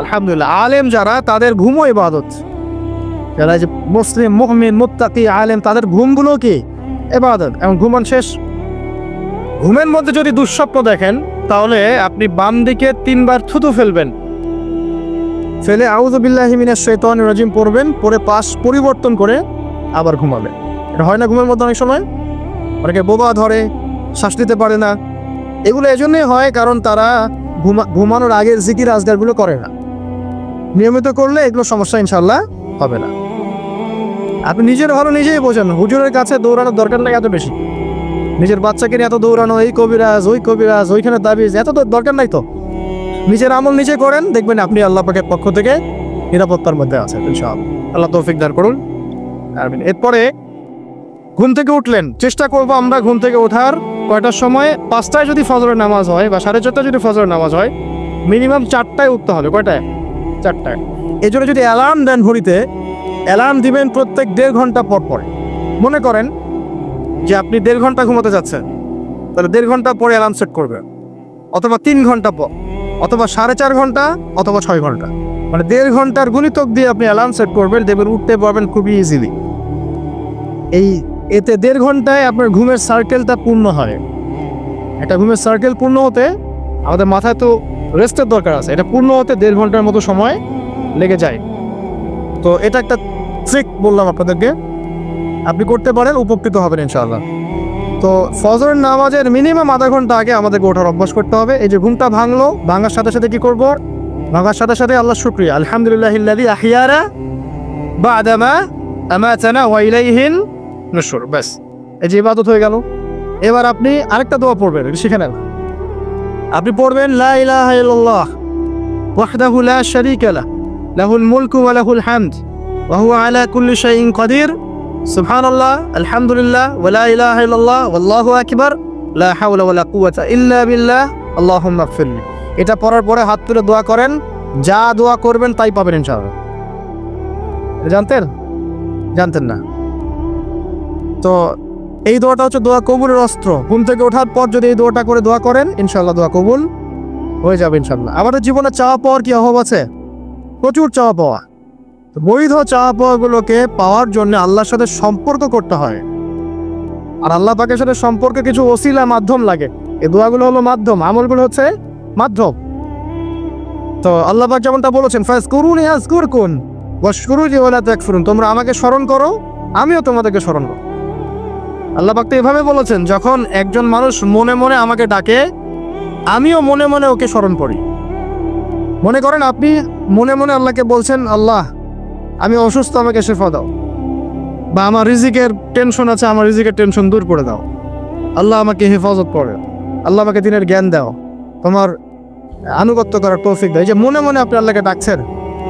আলহামদুলিল্লাহ। আলেম যারা, তাদের ঘুমও ইবাদত। যারা যে মুসলিম, মুমিন, মুত্তাকি, আলেম, তাদের ঘুমগুলো কি ইবাদত। এবং ঘুমান শেষ, ঘুমের মধ্যে যদি দুঃস্বপ্ন দেখেন তাহলে আপনি বাম দিকে 3 বার থুতু ফেলবেন, ফেলে আউযু বিল্লাহি মিনাশ শাইতানির রাজিম পড়বেন, পরে পাশ পরিবর্তন করে আবার ঘুমাবেন। এটা হয় না ঘুমের মধ্যে অনেক সময়? অনেকে বোবা ধরে, শ্বাস নিতে পারে না। এগুলো এজন্যই হয় কারণ তারা ঘুমানোর আগের জিকির আজগারগুলো করে না। নিয়মিত করলে এগুলো সমস্যা ইনশাল্লাহ হবে না। আপনি নিজের ভালো নিজেই বোঝেন, হুজুরের কাছে দৌড়ানোর দরকার নাই এত বেশি। নিজের বাচ্চাকে নিয়ে এত দৌড়ানো, এই কবিরাজ, ওই কবিরাজ, ওইখানে তাবিজ, এত তো দরকার নাই। তো নিজের আমল নিজে করেন, দেখবেন আপনি আল্লাহ পাকের পক্ষ থেকে নিরাপত্তার মধ্যে আছেন ইনশাআল্লাহ। আল্লাহ তৌফিক দান করুন। এরপরে ঘুম থেকে উঠলেন, চেষ্টা করবো আমরা ঘুম থেকে ওঠার কয়টার সময়? 5টায় যদি ফজরের নামাজ হয় বা 4:30টায় যদি ফজরের নামাজ হয়, মিনিমাম 4টায় উঠতে হবে। কয়টায়? 4টায়। এই জন্য যদি অ্যালার্ম দেন ঘড়িতে, অ্যালার্ম দিবেন প্রত্যেক 1.5 ঘন্টা পর পর। মনে করেন যে আপনি 1.5 ঘন্টা ঘুমাতে যাচ্ছেন, তাহলে 1.5 ঘন্টা পরে অ্যালার্ম সেট করবেন, অথবা 3 ঘন্টা পর, অথবা 4.5 ঘন্টা, অথবা 6 ঘন্টা, মানে 1.5 ঘন্টার গুণিতক দিয়ে আপনি অ্যালার্ম সেট করবেন, দেখবেন উঠতে পারবেন খুবই ইজিলি। এতে 1.5 ঘন্টায় আপনার ঘুমের সার্কেলটা পূর্ণ হয়। এটা ঘুমের সার্কেল পূর্ণ হতে আমাদের মাথায় তো রেস্টের দরকার আছে, এটা পূর্ণ হতে 1.5 ঘন্টার মতো সময় লেগে যায়। তো এটা একটা ট্রিক বললাম আপনাদেরকে, আপনি করতে পারেন, উপকৃত হবেন ইনশাআল্লাহ। তো ফজরের নামাজের মিনিমাম আধা ঘন্টা আগে আমাদেরকে ওঠার অভ্যাস করতে হবে। এই যে ঘুমটা ভাঙলো, ভাঙার সাথে সাথে কি করবো? ভাঙার সাথে সাথে আল্লাহ শুকরিয়া, আলহামদুলিল্লাহিল্লাযী আহিয়ানা বা'দা মা আমাতানা ওয়া ইলাইহিন নুশুর। ব্যাস, এই যে ইবাদত হয়ে গেল। এবার আপনি আরেকটা দোয়া পড়বেন, শিখে নেন। আপনি পড়বেন লা ইলাহা ইল্লাল্লাহ ওয়াহদাহু লা শারীকা লাহু লাহুল মুলকু ওয়া লাহুল হামদ ওয়া হুয়া আলা কুল্লি শাইইন কাদির সুবহানাল্লাহ আলহামদুলিল্লাহ ওয়া লা ইলাহা ইল্লাল্লাহ ওয়াল্লাহু আকবার লা হাওলা ওয়া লা কুওয়াতা ইল্লা বিল্লাহ আল্লাহুম্মা ইগফিরলি। এটা পড়ার পরে হাত তুলে দোয়া করেন, যা দোয়া করবেন তাই পাবেন ইনশাআল্লাহ। জানতেন না? তো এই দোয়াটা হচ্ছে দোয়া কবুলের অস্ত্র। ঘুম থেকে ওঠার পর যদি এই দোয়াটা করে দোয়া করেন, ইনশাআল্লাহ দোয়া কবুল হয়ে যাবে ইনশাআল্লাহ। আমাদের জীবনে চাওয়া পাওয়ার কি অভাব আছে? প্রচুর চাওয়া পাওয়া। বৈধ চাওয়া পাওয়াগুলোকে পাওয়ার জন্য আল্লাহর সাথে সম্পর্ক করতে হয়, আর আল্লাহ পাকের সাথে সম্পর্কে কিছু ওসিলা, মাধ্যম লাগে। এই দোয়াগুলো হলো মাধ্যম, আমলগুলো হচ্ছে মাধ্যম। তো আল্লাহ পাক যেমনটা বলেছেন, ফাজকুরুনি আযকুরকুম ওয়াশকুরুলি ওয়া লা তাকফুরুন, তোমরা আমাকে স্মরণ করো আমিও তোমাদেরকে স্মরণ করব। আল্লাহ পাক তো এভাবে বলেছেন, যখন একজন মানুষ মনে মনে আমাকে ডাকে আমিও মনে মনে ওকে স্মরণ করি। মনে করেন আপনি মনে মনে আল্লাহকে বলছেন, আল্লাহ আমি অসুস্থ, আমাকে শেফা দাও, বা আমার রিজিকের টেনশন আছে, আমার রিজিকের টেনশন দূর করে দাও, আল্লাহ আমাকে হেফাজত করে, আল্লাহ আমাকে দিনের জ্ঞান দাও, তোমার আনুগত্য করার তৌফিক দাও। এই যে মনে মনে আপনি আল্লাহকে ডাকছেন,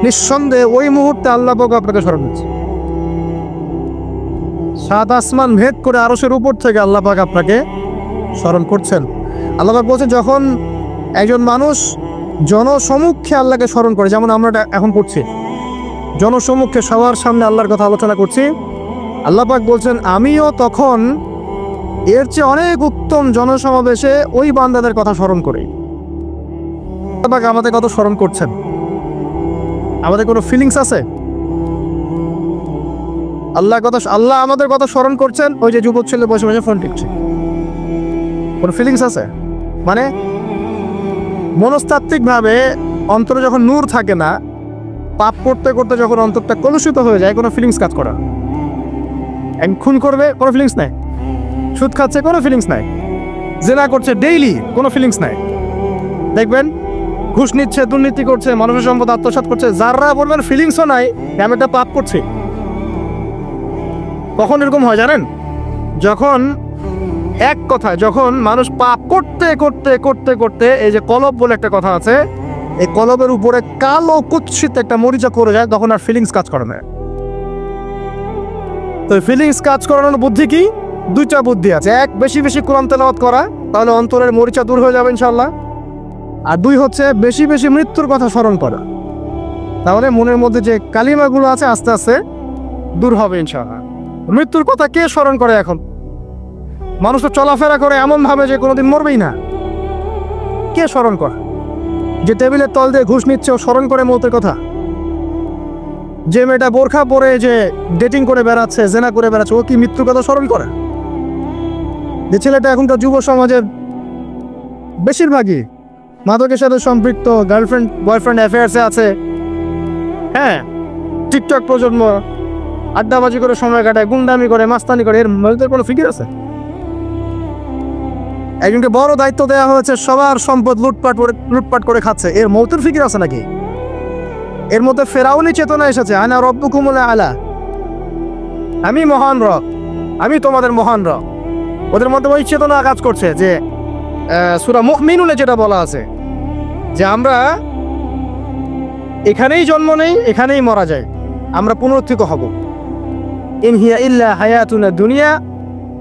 নিঃসন্দেহে ওই মুহূর্তে আল্লাহ পাক আপনাকে স্মরণ করছে। 7 আসমান ভেদ করে আরশের উপর থেকে আল্লাহ পাক আপনাকে স্মরণ করছেন। আল্লাহ পাক বলছেন, যখন একজন মানুষ জনসমক্ষে আল্লাহকে স্মরণ করে, যেমন আমরা এখন করছি, জনসমক্ষে সবার সামনে আল্লাহর কথা আলোচনা করছি, আল্লাহ পাক বলছেন আমিও তখন এর চেয়ে অনেক উত্তম জনসমাবেশে ওই বান্দাদের কথা স্মরণ করি। আল্লাহ পাক আমাদের কথা স্মরণ করছেন, আমাদের কোনো ফিলিংস আছে? আল্লাহ আমাদের কথা স্মরণ করছেন, ওই যে যুবক ছেলে বসে বসে ফোন টিপছে, কোনো ফিলিংস আছে? মানে মনস্তাত্ত্বিকভাবে অন্তরে যখন নূর থাকে না, পাপ করতে করতে যখন অন্তরটা কলুষিত হয়ে যায়, কোনো ফিলিংস কাজ করে না। খুন করবে, কোনো ফিলিংস নাই। সুদ খাচ্ছে, কোনো ফিলিংস নাই। জেনা করছে ডেইলি, কোনো ফিলিংস নাই। দেখবেন ঘুষ নিচ্ছে, দুর্নীতি করছে, মানুষের সম্পদ আত্মসাৎ করছে, যারা বলবেন ফিলিংসও নাই, আমি একটা পাপ করছি। কখন এরকম হয় জানেন? যখন এক কথায় যখন মানুষ পাপ করতে করতে করতে করতে, এই যে কলব বলে একটা কথা আছে, এই কলবের উপরে কালো কুৎসিত একটা মরিচা করে যায়, তখন আর ফিলিংস কাজ করে না। তো ফিলিংস কাজ করানোর বুদ্ধি কি? 2টা বুদ্ধি আছে। এক, বেশি বেশি কোরআন তেলাওয়াত করা, তাহলে অন্তরের মরিচা দূর হয়ে যাবে ইনশাআল্লাহ। আর 2 হচ্ছে বেশি বেশি মৃত্যুর কথা স্মরণ করা, তাহলে মনের মধ্যে যে কালিমাগুলো আছে আস্তে আস্তে দূর হবে ইনশাআল্লাহ। মৃত্যুর কথা কে স্মরণ করে এখন? মানুষ তো চলাফেরা করে এমন ভাবে যে কোনোদিন মরবেই না। কে স্মরণ করে? যে টেবিলের তল দিয়ে ঘুষ নিচ্ছে ও স্মরণ করে মৌতের কথা? যে মেয়েটা বোরখা পরে যে ডেটিং করে বেড়াচ্ছে, জেনা করে বেড়াচ্ছে, ও কি মৃত্যুর কথা স্মরণ করে? যে ছেলেটা এখনকার যুব সমাজের বেশিরভাগই মাদকের সাথে সম্পৃক্ত, গার্লফ্রেন্ড বয়ফ্রেন্ড অ্যাফেয়ার্সে আছে, হ্যাঁ, টিকটক প্রজন্ম, আড্ডাবাজি করে সময় কাটায়, গুন্ডামি করে, মাস্তানি করে, এর মধ্যে কোনো ফিকির আছে? একজনকে বড় দায়িত্ব দেওয়া হয়েছে, সবার সম্পদ লুটপাট করে খাচ্ছে, এর মৌতের ফিকির আছে নাকি? এর মধ্যে ফেরাউনি চেতনা এসেছে, আনা রব্বুকুমুল আলা, আমি মহান রব, আমি তোমাদের মহান রব। ওদের মধ্যে ওই চেতনা কাজ করছে যে সূরা মুমিনুনে যেটা বলা আছে, যে আমরা এখানেই জন্ম নেই, এখানেই মারা যায়, আমরা পুনরুত্থিত হব। ইন হিয়া ইল্লা হায়াতুনা দুনিয়া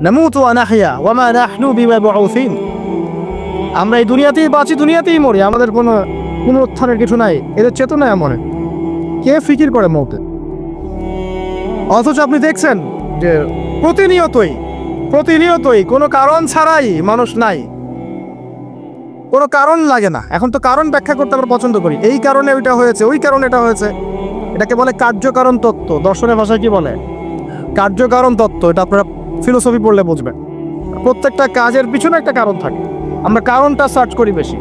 নামুতু ওয়া নাহইয়া ওয়া মা নাহনু বিমাবউসিন। আমরা এই দুনিয়াতেই বাঁচি, দুনিয়াতেই মরি, আমাদের কোনো পুনরুত্থানের কিছু নাই। এদের চেতনা এমন। কে ফিকির করে মৌতে? অথচ আপনি দেখছেন যে প্রতিনিয়তই কোনো কারণ ছাড়াই মানুষ নাই, কোনো কারণ লাগে না। এখন তো কারণ ব্যাখ্যা করতে আমরা পছন্দ করি, এই কারণে ওইটা হয়েছে, ওই কারণে এটা হয়েছে। এটাকে বলে কার্যকারণ তত্ত্ব। দর্শনের ভাষায় কি বলে? কার্যকারণ তত্ত্ব। এটা আপনারা ফিলোসফি পড়লে বুঝবেন। প্রত্যেকটা কাজের পিছনে একটা কারণ থাকে, আমরা কারণটা সার্চ করি বেশি।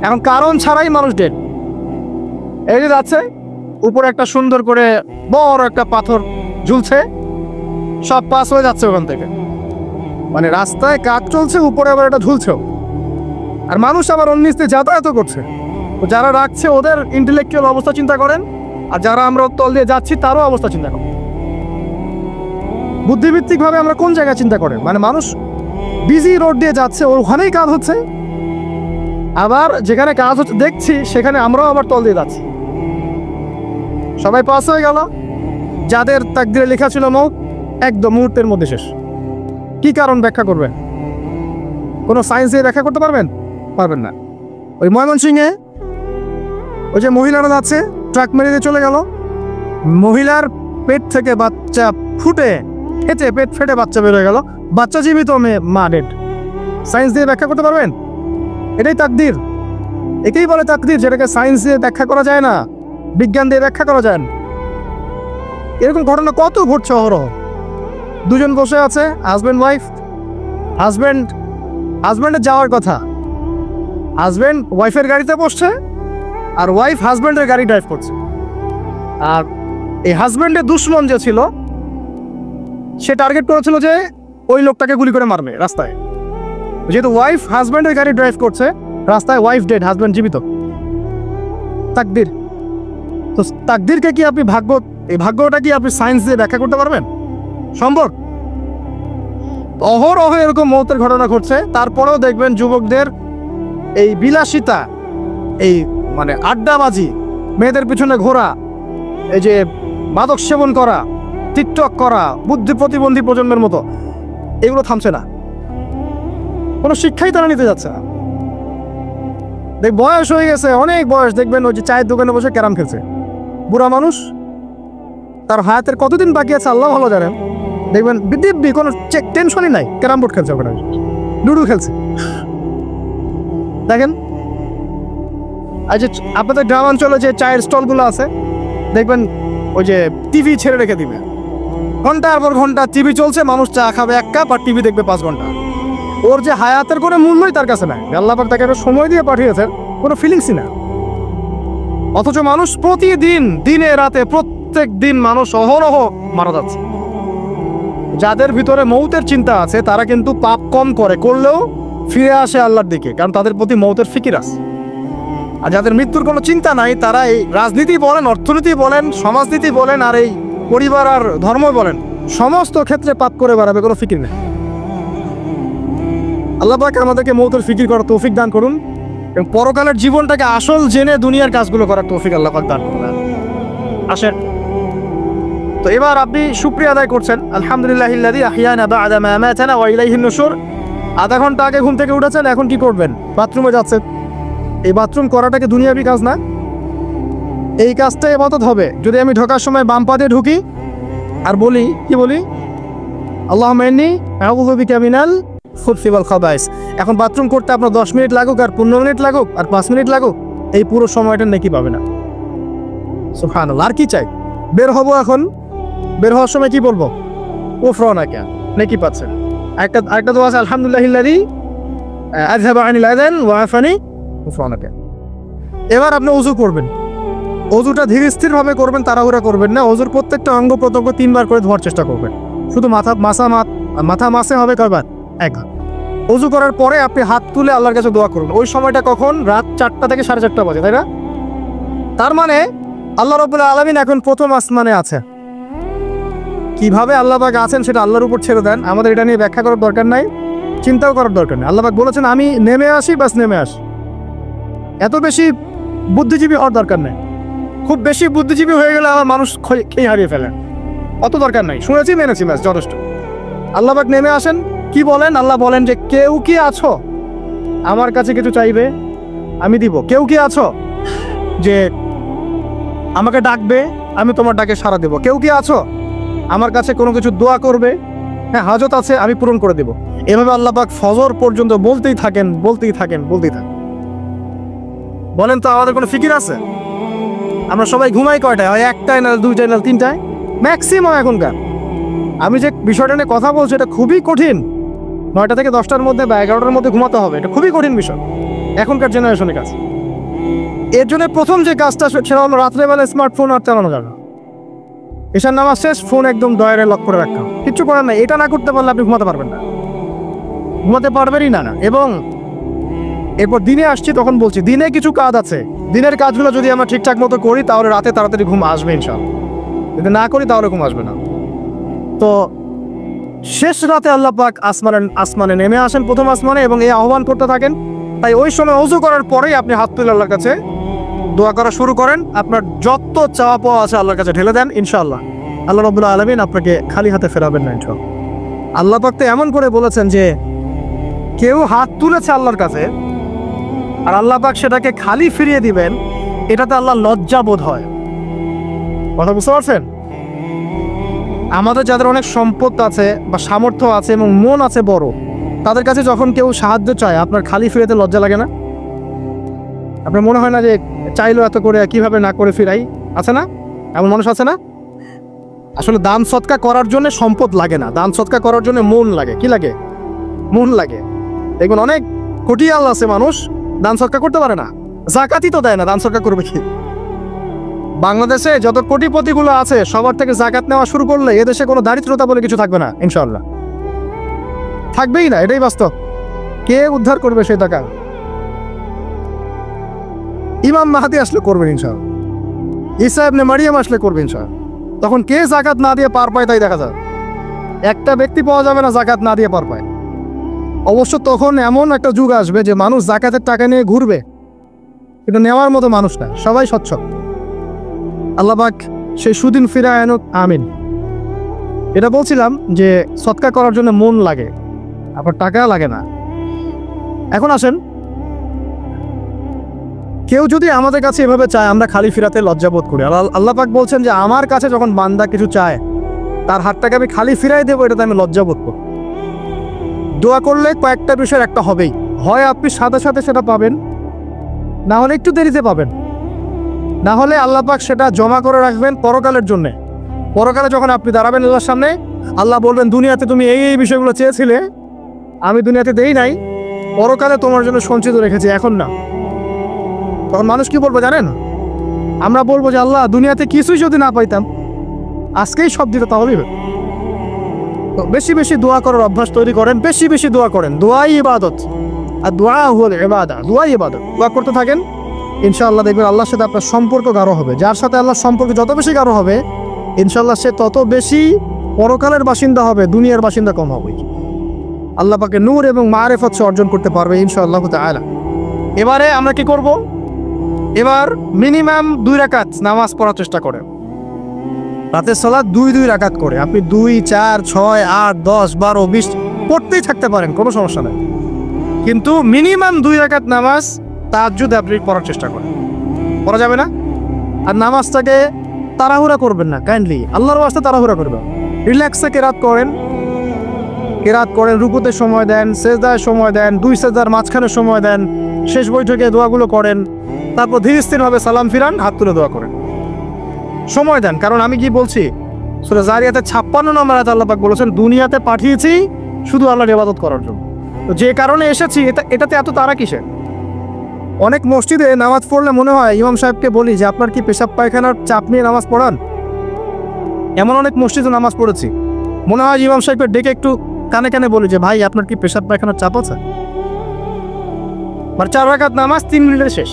এখন কারণ ছাড়াই মানুষ ডেড। এই যে যাচ্ছে, উপরে একটা সুন্দর করে বড় একটা পাথর ঝুলছে, সব পাস হয়ে যাচ্ছে ওখান থেকে। মানে রাস্তায় কাজ চলছে, উপরে আবার এটা ঝুলছেও, আর মানুষ আবার অন্য নিচে যাতায়াত করছে। তো যারা রাখছে ওদের ইন্টেলেকচুয়াল অবস্থা চিন্তা করেন, আর যারা আমরা তল দিয়ে যাচ্ছি তারও অবস্থা চিন্তা করেন। বুদ্ধিভিত্তিকভাবে আমরা কোন জায়গায় চিন্তা করেন? মানে মানুষ বিজি রোড দিয়ে যাচ্ছে, ওখানেই কাজ হচ্ছে, আবার যেখানে কাজ হচ্ছে দেখছি সেখানে আমরাও আবার তল দিয়ে যাচ্ছি। সবাই পাস হয়ে গেল, যাদের তাকদিরে লেখা ছিল মৌত, একদম মুহূর্তের মধ্যে শেষ। কি কারণ ব্যাখ্যা করবেন? কোনো সায়েন্স দিয়ে ব্যাখ্যা করতে পারবেন? পারবেন না। ওই ময়মনসিংহে ওই যে মহিলারা যাচ্ছে, ট্রাক মেরে দিয়ে চলে গেল, মহিলার পেট থেকে বাচ্চা পেট ফেটে বাচ্চা বের হয়ে গেল, বাচ্চা জীবিত, মা ডেড। সায়েন্স দিয়ে ব্যাখ্যা করতে পারবেন? এটাই তাকদির। একেই বলে তাকদির, যেটাকে সায়েন্স দিয়ে ব্যাখ্যা করা যায় না, বিজ্ঞান দিয়ে ব্যাখ্যা করা যায় না। এরকম ঘটনা কত ঘটছে অহরহ। দুজন বসে আছে, হাজব্যান্ড ওয়াইফ, হাজব্যান্ডের যাওয়ার কথা, হাজব্যান্ড ওয়াইফের গাড়িতে বসছে, আর ওয়াইফ হাজব্যান্ডের গাড়ি ড্রাইভ করছে। আর এই হাজব্যান্ডের দুশ্মন যে ছিল, সে টার্গেট করেছিল যে ওই লোকটাকে গুলি করে মারবে রাস্তায়। যেহেতু ওয়াইফ হাজব্যান্ডের গাড়ি ড্রাইভ করছে, রাস্তায় ওয়াইফ ডেড, হাজব্যান্ড জীবিত। তাকদির। তো তাকদিরকে কি আপনি এই ভাগ্যটা কি আপনি সায়েন্স দিয়ে ব্যাখ্যা করতে পারবেন? সম্ভব? অহরহ এরকম মৌতের ঘটনা ঘটছে। তারপরেও দেখবেন যুবকদের এই বিলাসিতা, এই মানে আড্ডাবাজি, মেয়েদের পিছনে ঘোরা, এই যে মাদক সেবন করা, টিকটক করা, বুদ্ধি প্রতিবন্ধী প্রজন্মের মতো, এগুলো থামছে না। কোনো শিক্ষাই তারা নিতে যাচ্ছে না। বয়স হয়ে গেছে, অনেক বয়স, দেখবেন ওই যে চায়ের দোকানে বসে ক্যারাম খেলছে। বুড়া মানুষ, তার হায়াতের কতদিন বাকি আছে আল্লাহ ভালো জানেন। দেখবেন দিব্যি কোনো টেনশনই নাই, ক্যারাম বোর্ড খেলছে, ওখানে লুডো খেলছে। দেখেন আজ আপনাদের গ্রামাঞ্চলে যে চায়ের স্টলগুলো আছে, দেখবেন ওই যে টিভি ছেড়ে রেখে দিবে, ঘন্টার পর ঘন্টা টিভি চলছে, মানুষ চা খাবে 1 কাপ আর টিভি দেখবে 5 ঘন্টা। ওর যে হায়াতের কোনো মূল্যই তার কাছে নাই। আল্লাহ পাক তাকে একটা সময় দিয়ে পাঠিয়েছেন, কোনো ফিলিংসই না। অথচ মানুষ প্রতিদিন, দিনে রাতে, প্রত্যেক দিন মানুষ অহরহ মারা যাচ্ছে। যাদের ভিতরে মৌতের চিন্তা আছে তারা কিন্তু পাপ কম করলেও ফিরে আসে আল্লাহর দিকে, কারণ তাদের প্রতি মৌতের ফিকির আছে। আর যাদের মৃত্যুর কোনো চিন্তা নাই, তারা এই রাজনীতি বলেন, অর্থনীতি বলেন, সমাজনীতি বলেন, আর এই পরিবার আর ধর্ম বলেন, সমস্ত ক্ষেত্রে পাপ করে বেড়াবে, কোনো ফিকির নেই। আল্লাহ পাক আমাদেরকে মৌতের ফিকির করার তৌফিক দান করুন এবং পরকালের জীবনটাকে আসল জেনে দুনিয়ার কাজগুলো করার তৌফিক আল্লাহ পাক দান করুন। আসেন, তো এবার আপনি শুকরিয়া আদায় করছেন, আলহামদুলিল্লাহিল্লাযী আহইয়ানা বা'দা মা আমাতানা ওয়া ইলাইহিন নুশুর। আধা ঘন্টা আগে ঘুম থেকে উঠেছেন, এখন কি করবেন? বাথরুমে যাচ্ছেন। এই বাথরুম করাটাকে দুনিয়াবি কাজ না, এই কাজটা ইবাদত হবে যদি আমি ঢোকার সময় বাম পা দিয়ে ঢুকি আর বলি, কি বলি? আল্লাহুম্মা ইন্নী আউযু বিকা মিনাল খুবসি ওয়াল খাবাইস। এখন বাথরুম করতে আপনার 10 মিনিট লাগুক আর 15 মিনিট লাগুক আর 5 মিনিট লাগুক, এই পুরো সময়টা নেকি পাবে না। সুবহানাল্লাহ। আর কি চাই? বের হবো, এখন বের হওয়ার সময় কি বলবো? উফরানাকা, নেকি পাচ্ছেন। আরেকটা দোয়া আছে, আলহামদুলিল্লাহিল্লাযী আযহাবা আনিল আযান ওয়া আফানি উফরানাকা। এবার আপনি ওযু করবেন। ওযুটা ধীর স্থিরভাবে করবেন, তাড়াহুড়া করবেন না। ওযুর প্রত্যেকটা অঙ্গ প্রত্যঙ্গ 3 বার করে ধোয়ার চেষ্টা করবেন। শুধু মাথা মাসে হবে কয়বার? 1 বার। ওযু করার পরে আপনি হাত তুলে আল্লাহর কাছে দোয়া করুন। ওই সময়টা কখন? রাত 4টা থেকে 4:30 বাজে, তাই না? তার মানে আল্লাহ রাব্বুল আলামিন এখন প্রথম আসমানে আছে। কিভাবে আল্লাহ পাক আছেন সেটা আল্লাহর উপর ছেড়ে দেন, আমাদের এটা নিয়ে ব্যাখ্যা করার দরকার নাই, চিন্তাও করার দরকার নেই। আল্লাহ পাক বলেছেন আমি নেমে আসি, বাস নেমে আসি। এত বেশি বুদ্ধিজীবী হওয়ার দরকার নেই। খুব বেশি বুদ্ধিজীবী হয়ে গেলে আমার মানুষ খেয়ে হারিয়ে ফেলেন, অত দরকার নাই। শুনেছি, মেনেছি, ব্যাস যথেষ্ট। আল্লাহ পাক নেমে আসেন, কি বলেন? আল্লাহ বলেন যে কেউ কি আছো আমার কাছে কিছু চাইবে, আমি দিব। কেউ কি আছো যে আমাকে ডাকবে, আমি তোমার ডাকে সাড়া দেব। কেউ কি আছো আমার কাছে কোনো কিছু দোয়া করবে, হ্যাঁ হাজত আছে, আমি পূরণ করে দেব। এভাবে আল্লাহ পাক ফজর পর্যন্ত বলতেই থাকেন। বলেন তো আমাদের কোনো ফিকির আছে? আমরা সবাই ঘুমাই কয়টায়? হয় 1টায়, না 2টায়, না 3টায় ম্যাক্সিমাম এখনকার। আমি যে বিষয়টা নিয়ে কথা বলছি এটা খুবই কঠিন। 9টা থেকে 10টার মধ্যে বা 11টার মধ্যে ঘুমাতে হবে, এটা খুবই কঠিন বিষয় এখনকার জেনারেশনের কাছে। এর জন্য প্রথম যে কাজটা সেটা হলো রাত্রেবেলা স্মার্টফোন আর চালানো যাবে না। এশার নামাজ শেষ, ফোন একদম দয়ারে লক করে রাখা, কিচ্ছু করার নাই। এটা না করতে পারলে আপনি ঘুমাতে পারবেন না, ঘুমাতে পারবেনই না। এবং এরপর দিনে আসছি, তখন বলছি দিনে কিছু কাজ আছে, দিনের কাজগুলো যদি আমরা ঠিকঠাক মতো করি তাহলে রাতে তাড়াতাড়ি ঘুম আসবে ইনশাআল্লাহ। যদি না করি তাহলে ঘুম আসবে না। তো শেষ রাতে আল্লাহ পাক আসমানে নেমে আসেন, প্রথম আসমানে, এবং এই আহ্বান করতে থাকেন। তাই ওই সময় ওযু করার পরেই আপনি হাত তুলে আল্লাহর কাছে দোয়া করা শুরু করেন। আপনার যত চাওয়া পাওয়া আছে আল্লাহর কাছে ঢেলে দেন, ইনশাআল্লাহ আল্লাহ রাব্বুল আলামিন আপনাকে খালি হাতে ফেরাবেন না ইনশাআল্লাহ। আল্লাহ পাক তো এমন করে বলেছেন যে কেউ হাত তুলেছে আল্লাহর কাছে আর আল্লাহ পাক সেটাকে খালি ফিরিয়ে দিবেন, এটাতে আল্লাহ লজ্জা বোধ হয়। কথা বুঝতে পারছেন? আমাদের যাদের অনেক সম্পদ আছে বা সামর্থ্য আছে এবং মন আছে বড়, তাদের কাছে যখন কেউ সাহায্য চায় আপনার খালি ফিরাতে লজ্জা লাগে না? আপনার মনে হয় না যে চাইলো এত করে কিভাবে না করে ফিরাই? আছে না এমন মানুষ? আছে না? আসলে দান সৎকা করার জন্য সম্পদ লাগে না, দান সৎকা করার জন্য মন লাগে। কি লাগে? মন লাগে। দেখবেন অনেক কোটিয়াল আছে মানুষ, দান সৎকা করতে পারে না, যাকাতই তো দেয় না, দান সৎকা করবে কি? বাংলাদেশে যত কোটিপতিগুলো আছে সবার থেকে যাকাত নেওয়া শুরু করলে এদেশে কোনো দারিদ্রতা বলে কিছু থাকবে না, ইনশাআল্লাহ থাকবেই না, এটাই বাস্তব। কে উদ্ধার করবে সেই টাকা? ইমাম মাহাদি আসলে করবেন ইনশাআল্লাহ, ঈসা ইবনে মারিয়াম আসলে করবেন ইনশাআল্লাহ। তখন কে যাকাত না দিয়ে পার পায় তাই দেখা যায়। একটা ব্যক্তি পাওয়া যাবে না যাকাত না দিয়ে পার পায়। অবশ্য তখন এমন একটা যুগ আসবে যে মানুষ যাকাতের টাকা নিয়ে ঘুরবে, কিন্তু নেওয়ার মতো মানুষ না, সবাই স্বচ্ছল। আল্লাহ পাক সেই সুদিন ফিরায় আনুক, আমিন। এটা বলছিলাম যে সৎকার করার জন্য মন লাগে, আবার টাকা লাগে না। এখন আসেন, কেউ যদি আমাদের কাছে এভাবে চায় আমরা খালি ফিরাতে লজ্জাবোধ করি। আল্লাহ পাক বলছেন যে আমার কাছে যখন বান্দা কিছু চায় তার হাতটাকে আমি খালি ফিরাই দেবো, এটাতে আমি লজ্জাবোধ করি। দোয়া করলে কয়েকটা বিষয়ের একটা হবেই, হয় আপনি সাথে সাথে সেটা পাবেন, না হলে একটু দেরিতে পাবেন, না হলে আল্লাহ পাক সেটা জমা করে রাখবেন পরকালের জন্যে। পরকালে যখন আপনি দাঁড়াবেন আল্লাহর সামনে, আল্লাহ বলবেন দুনিয়াতে তুমি এই বিষয়গুলো চেয়েছিলে, আমি দুনিয়াতে দেই নাই, পরকালে তোমার জন্য সঞ্চিত রেখেছি, এখন না। তখন মানুষ কি বলবো জানেন? আমরা বলবো যে আল্লাহ দুনিয়াতে কিছুই যদি না পাইতাম আজকেই সব দিতে, তাহলেই হবে। তো বেশি বেশি দোয়া করার অভ্যাস তৈরি করেন, বেশি বেশি দোয়া করেন। দোয়াই ইবাদত, আর দোয়া হল ইবাদত, দোয়াই ইবাদত। দোয়া করতে থাকেন, ইনশাআল্লাহ দেখবেন আল্লাহর সাথে আপনার সম্পর্ক গাঢ় হবে। যার সাথে আল্লাহর সম্পর্ক যত বেশি গাঢ় হবে, ইনশাআল্লাহ সে তত বেশি পরকালের বাসিন্দা হবে, দুনিয়ার বাসিন্দা কম হবে। আল্লাহ পাকে নূর এবং মারিফত অর্জন করতে পারবে ইনশাআল্লাহ তাআলা। এবারে আমরা কি করব? এবার মিনিমাম 2 রাকাত নামাজ পড়ার চেষ্টা করেন। রাতের সালাত 2 রাকাত করে আপনি 2, 4, 6, 8, 10, 12, 20 পড়তেই থাকতে পারেন, কোনো সমস্যা নেই। কিন্তু মিনিমাম 2 রাকাত নামাজ তাহাজ্জুদ আপনি পড়ার চেষ্টা করেন। পড়া যাবে না? আর নামাজটাকে তাড়াহুড়া করবেন না, কাইন্ডলি আল্লাহর ওয়াস্তে তাড়াহুড়া করবেন। রিল্যাক্সে কেরাত করেন, রুকুতে সময় দেন, সেজদায় সময় দেন, 2 সেজদার মাঝখানে সময় দেন, শেষ বৈঠকে দোয়াগুলো করেন, তারপর ধীর স্থিরভাবে সালাম ফিরান, হাত তুলে দোয়া করেন, সময় দেন। কারণ আমি কি বলছি, সূরা জারিয়াতে 56 নম্বর আয়াতে আল্লাহ পাক বলেছেন দুনিয়াতে পাঠিয়েছি শুধু আল্লাহর ইবাদত করার জন্য। তো যে কারণে এসেছি এটাতে এত তাড়া কিসের? অনেক মসজিদে নামাজ পড়লে মনে হয় ইমাম সাহেবকে বলি যে আপনার কি পেশাব পায়খানার চাপ নিয়ে নামাজ পড়ান? এমন অনেক মসজিদে নামাজ পড়েছি, মনে হয় ইমাম সাহেবকে ডেকে একটু কানে কানে বলি যে ভাই আপনার কি পেশাব পায়খানার চাপ আছে? মানে 4 রাকাত নামাজ 3 মিনিটে শেষ,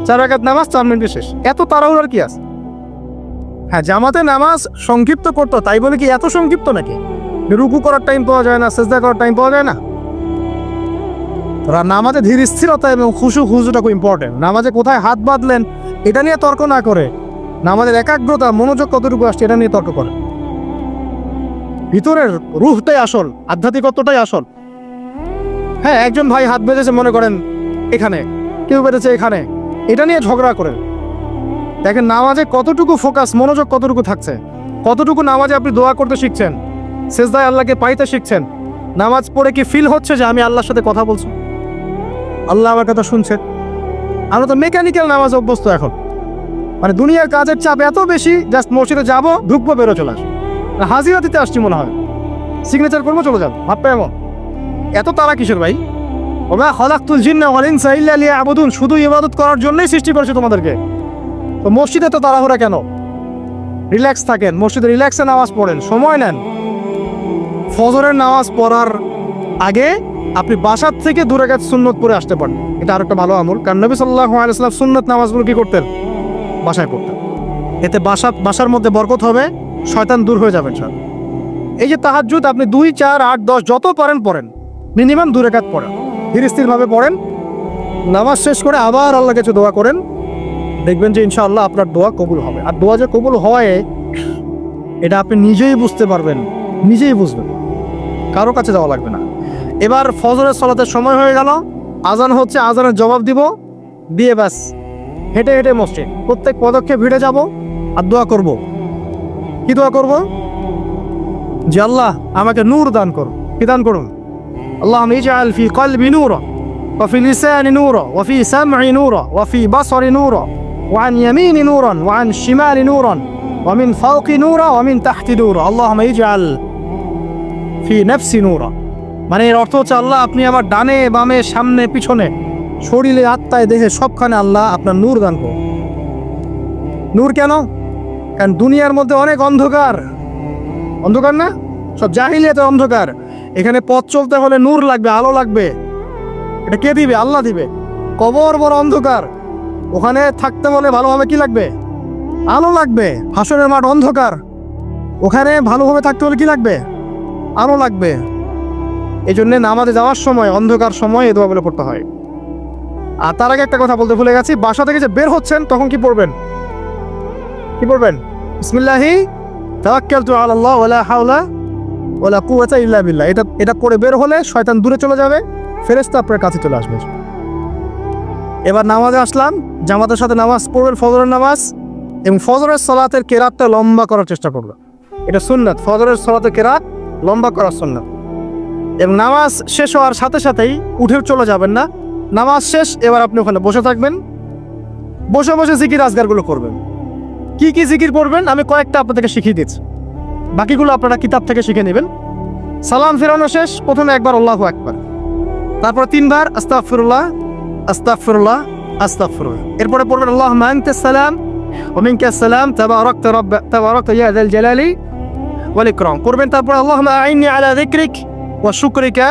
4 রাকাত নামাজ 4 মিনিটে শেষ, এত তাড়াহুড়ার কি আছে? হ্যাঁ, জামাতে নামাজ সংক্ষিপ্ত করতো, তাই বলে কি এত সংক্ষিপ্ত নাকি? রুকু করার টাইম পাওয়া যায় না, সেজদা করার টাইম পাওয়া যায় না? নামাজে ধীর স্থিরতা এবং খুশুটা খুব ইম্পর্টেন্ট। নামাজে কোথায় হাত বাঁধলেন এটা নিয়ে তর্ক না করে, নামাজের একাগ্রতা মনোযোগ কতটুকু আসছে এটা নিয়ে তর্ক করে। ভিতরের রুহটাই আসল, আধ্যাত্মিকত্বটাই আসল। হ্যাঁ, একজন ভাই হাত বেঁধেছে মনে করেন এখানে, কেউ বেঁধেছে এখানে, এটা নিয়ে ঝগড়া করেন। দেখেন নামাজে কতটুকু ফোকাস, মনোযোগ কতটুকু থাকছে, কতটুকু নামাজে আপনি দোয়া করতে শিখছেন, সেজদায় আল্লাহকে পাইতে শিখছেন। নামাজ পড়ে কি ফিল হচ্ছে যে আমি আল্লাহর সাথে কথা বলছি, আল্লাহ আমার কথা শুনছে? আমরা তো মেকানিক্যাল নামাজ অভ্যস্ত এখন, মানে দুনিয়ার কাজের চাপ এত বেশি, জাস্ট মসজিদে যাবো, ঢুকবো, বেরো, চলে আসবো, হাজিরা দিতে আসছি মনে হয়, সিগনেচার করবো, চলে যাবো, ভাববে এমন। এত তারা কিসের ভাই? ওমা খালাকতুল জিন্না ওয়াল ইনসা ইল্লা লিয়াবুদুন, শুধু ইবাদত করার জন্যই সৃষ্টি করেছে তোমাদেরকে। তো মসজিদে তো তাড়াহুড়া কেন? রিল্যাক্স থাকেন, মসজিদে রিল্যাক্সে নামাজ পড়েন, সময় নেন। ফজরের নামাজ পড়ার আগে আপনি বাসার থেকে 2 রাকাত সুন্নত পড়ে আসতে পারেন, এটা আরেকটা ভালো আমল। কারণ নবী সাল্লাল্লাহু আলাইহি ওয়াসাল্লাম সুন্নত নামাজগুলো কি করতেন? বাসায় পড়তেন। এতে বাসার মধ্যে বরকত হবে, শয়তান দূর হয়ে যাবে। এই যে তাহাজ্জুদ আপনি 2, 4, 8, 10 যত পড়েন মিনিমাম 2 রাকাত পড়েন, ধীর স্থিরভাবে পড়েন। নামাজ শেষ করে আবার আল্লাহর কাছে দোয়া করেন, দেখবেন যে ইনশাআল্লাহ আপনার দোয়া কবুল হবে। আর দোয়া যে কবুল হয় এটা আপনি নিজেই বুঝতে পারবেন, নিজেই বুঝবেন, কারো কাছে যাওয়া লাগবে না। এবার ফজরের সালাতের সময় হয়ে গেল, আজান হচ্ছে, আজানের জবাব দিব, দিয়ে ব্যাস হেঁটে হেঁটে মসজিদ, প্রত্যেক পদক্ষেপ হেঁটে যাব আর দোয়া করব। কি দোয়া করব? যে আল্লাহ আমাকে নূর দান করুন। কি দান করুন? আল্লাহুম্মা ইজআল ফি কলবি নূরা ওয়া ফি লিসানি নূরা ওয়া ফি সাম'i নূরা ওয়া ফি বাসরি নূরা ওয়া আন ইয়ামিনি নূরান ওয়া আন শিমালি নূরান ওয়া মিন ফাওকি নূরা ওয়া মিন তাহতি নূরা আল্লাহুম্মা ইজআল ফি নাফসি নূরা। মানে এর অর্থ হচ্ছে আল্লাহ আপনি আমার ডানে বামে সামনে পিছনে শরীরে আত্মায় দেহে সবখানে আল্লাহ আপনার নূর দান করুন। নূর কেন? কারণ দুনিয়ার মধ্যে অনেক অন্ধকার, অন্ধকার না, সব জাহিলিয়াতে অন্ধকার। এখানে পথ চলতে হলে নূর লাগবে, আলো লাগবে। এটা কে দিবে? আল্লাহ দিবে। কবর বড় অন্ধকার, ওখানে থাকতে হলে ভালোভাবে কি লাগবে? আলো লাগবে। হাসরের মাঠ অন্ধকার, ওখানে ভালোভাবে থাকতে হলে কি লাগবে? আলো লাগবে। এই জন্যে নামাজে যাওয়ার সময়, অন্ধকার সময় এই দোয়াগুলো পড়তে হয়। আর তার আগে একটা কথা বলতে ভুলে গেছি, বাসা থেকে যে বের হচ্ছেন তখন কি পড়বেন? কি পড়বেন? বিসমিল্লাহি তাওয়াক্কালতু আলাল্লাহ ওয়ালা হাওলা ওয়ালা কুওয়াতা ইল্লা বিল্লাহ। এটা পড়ে বের হলে শয়তান দূরে চলে যাবে, ফেরেশতা আপনার কাছে চলে আসবে। এবার নামাজে আসলাম, জামাতের সাথে নামাজ পড়বেন, ফজরের নামাজ, এবং ফজরের সালাতের কেরাতটা লম্বা করার চেষ্টা করবেন। এটা সুন্নাত, ফজরের সালাতের কেরাত লম্বা করার সুন্নাত। এবং নামাজ শেষ হওয়ার সাথে সাথেই উঠে চলে যাবেন না। নামাজ শেষ, এবার আপনি ওখানে বসে থাকবেন, বসে বসে জিকির আজগারগুলো করবেন। কি কি জিকির করবেন আমি কয়েকটা আপনাদেরকে শিখিয়ে দিচ্ছি, বাকিগুলো আপনারা কিতাব থেকে শিখে নেবেন। সালাম ফেরানো শেষ, প্রথমে একবার আল্লাহু আকবার, তারপর 3 বার আস্তাগফিরুল্লাহ আস্তাগফিরুল্লাহ আস্তাগফিরুল্লাহ। এরপরে পড়বেন আল্লাহুম্মা আনতাস সালাম ওয়া মিনকাস সালাম তাবারাকতা ইয়া যাল জালালি ওয়াল ইকরাম করবেন। তারপর আল্লাহুম্মা আইন্নি আলা যিকরিক ওয়া শুকরিকা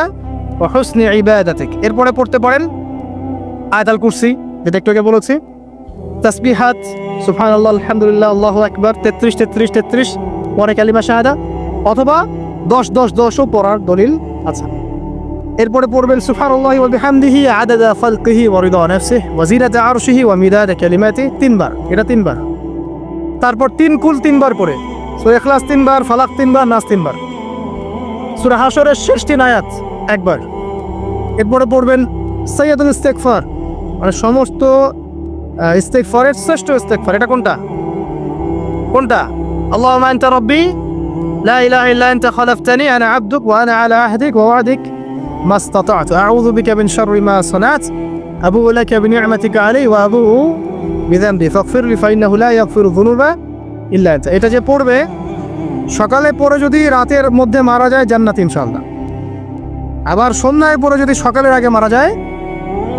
ওয়া হুসনি ইবাদাতিক। এরপরে পড়তে পারেন আয়াতুল কুরসি, যেটা একটু আগে বলেছি, তাসবিহাত সুবহানাল্লাহ আলহামদুলিল্লাহ আল্লাহু আকবার 33 33 33, পরে কালিমা শাহাদা, অথবা 10 10 10ও পড়ার দলিল আছে। এরপরে পড়বেন সুবহানাল্লাহি ওয়া বিহামদিহি আদাদা খালকিহি ওয়া রিদা নাফসিহি ওয়া জিনাতা আরশিহি ওয়া মিদাদা কালিমাতিহি 3 বার, এটা 3 বার। তারপর 3 কুল 3 বার পড়ে, সূরা ইখলাস 3 বার, ফালাক 3 বার, নাস 3 বার, সূরা হাশরের শেষ 3 আয়াত একবার। এরপরে পড়বেন সাইয়্যিদুল ইস্তিগফার, মানে সমস্ত ইস্তিগফারের শ্রেষ্ঠ ইস্তিগফার। এটা কোনটা? কোনটা? আল্লাহুম্মা আনতা রাব্বি লা ইলাহা ইল্লা আনতা খালাকতানি আনা আবদুক ওয়া আনা আলা আহদিক ওয়া ওয়া'দিক মাস্তাতা'তু আউযু বিকা মিন শাররি মা সানা'তু আবু'ু লাকা বিনি'মাতিকা আলাইয়া ওয়া আবু'ু বিযামবি ফাগফিরলি ফাইন্নাহু লা ইয়াগফিরু যুনুবা ইল্লা আনতা। এটা যে পড়বে, সকালে পড়ে যদি রাতের মধ্যে মারা যায় জান্নাত ইনশাআল্লাহ। আবার সন্ধ্যায় পড়ে যদি সকালের আগে মারা যায়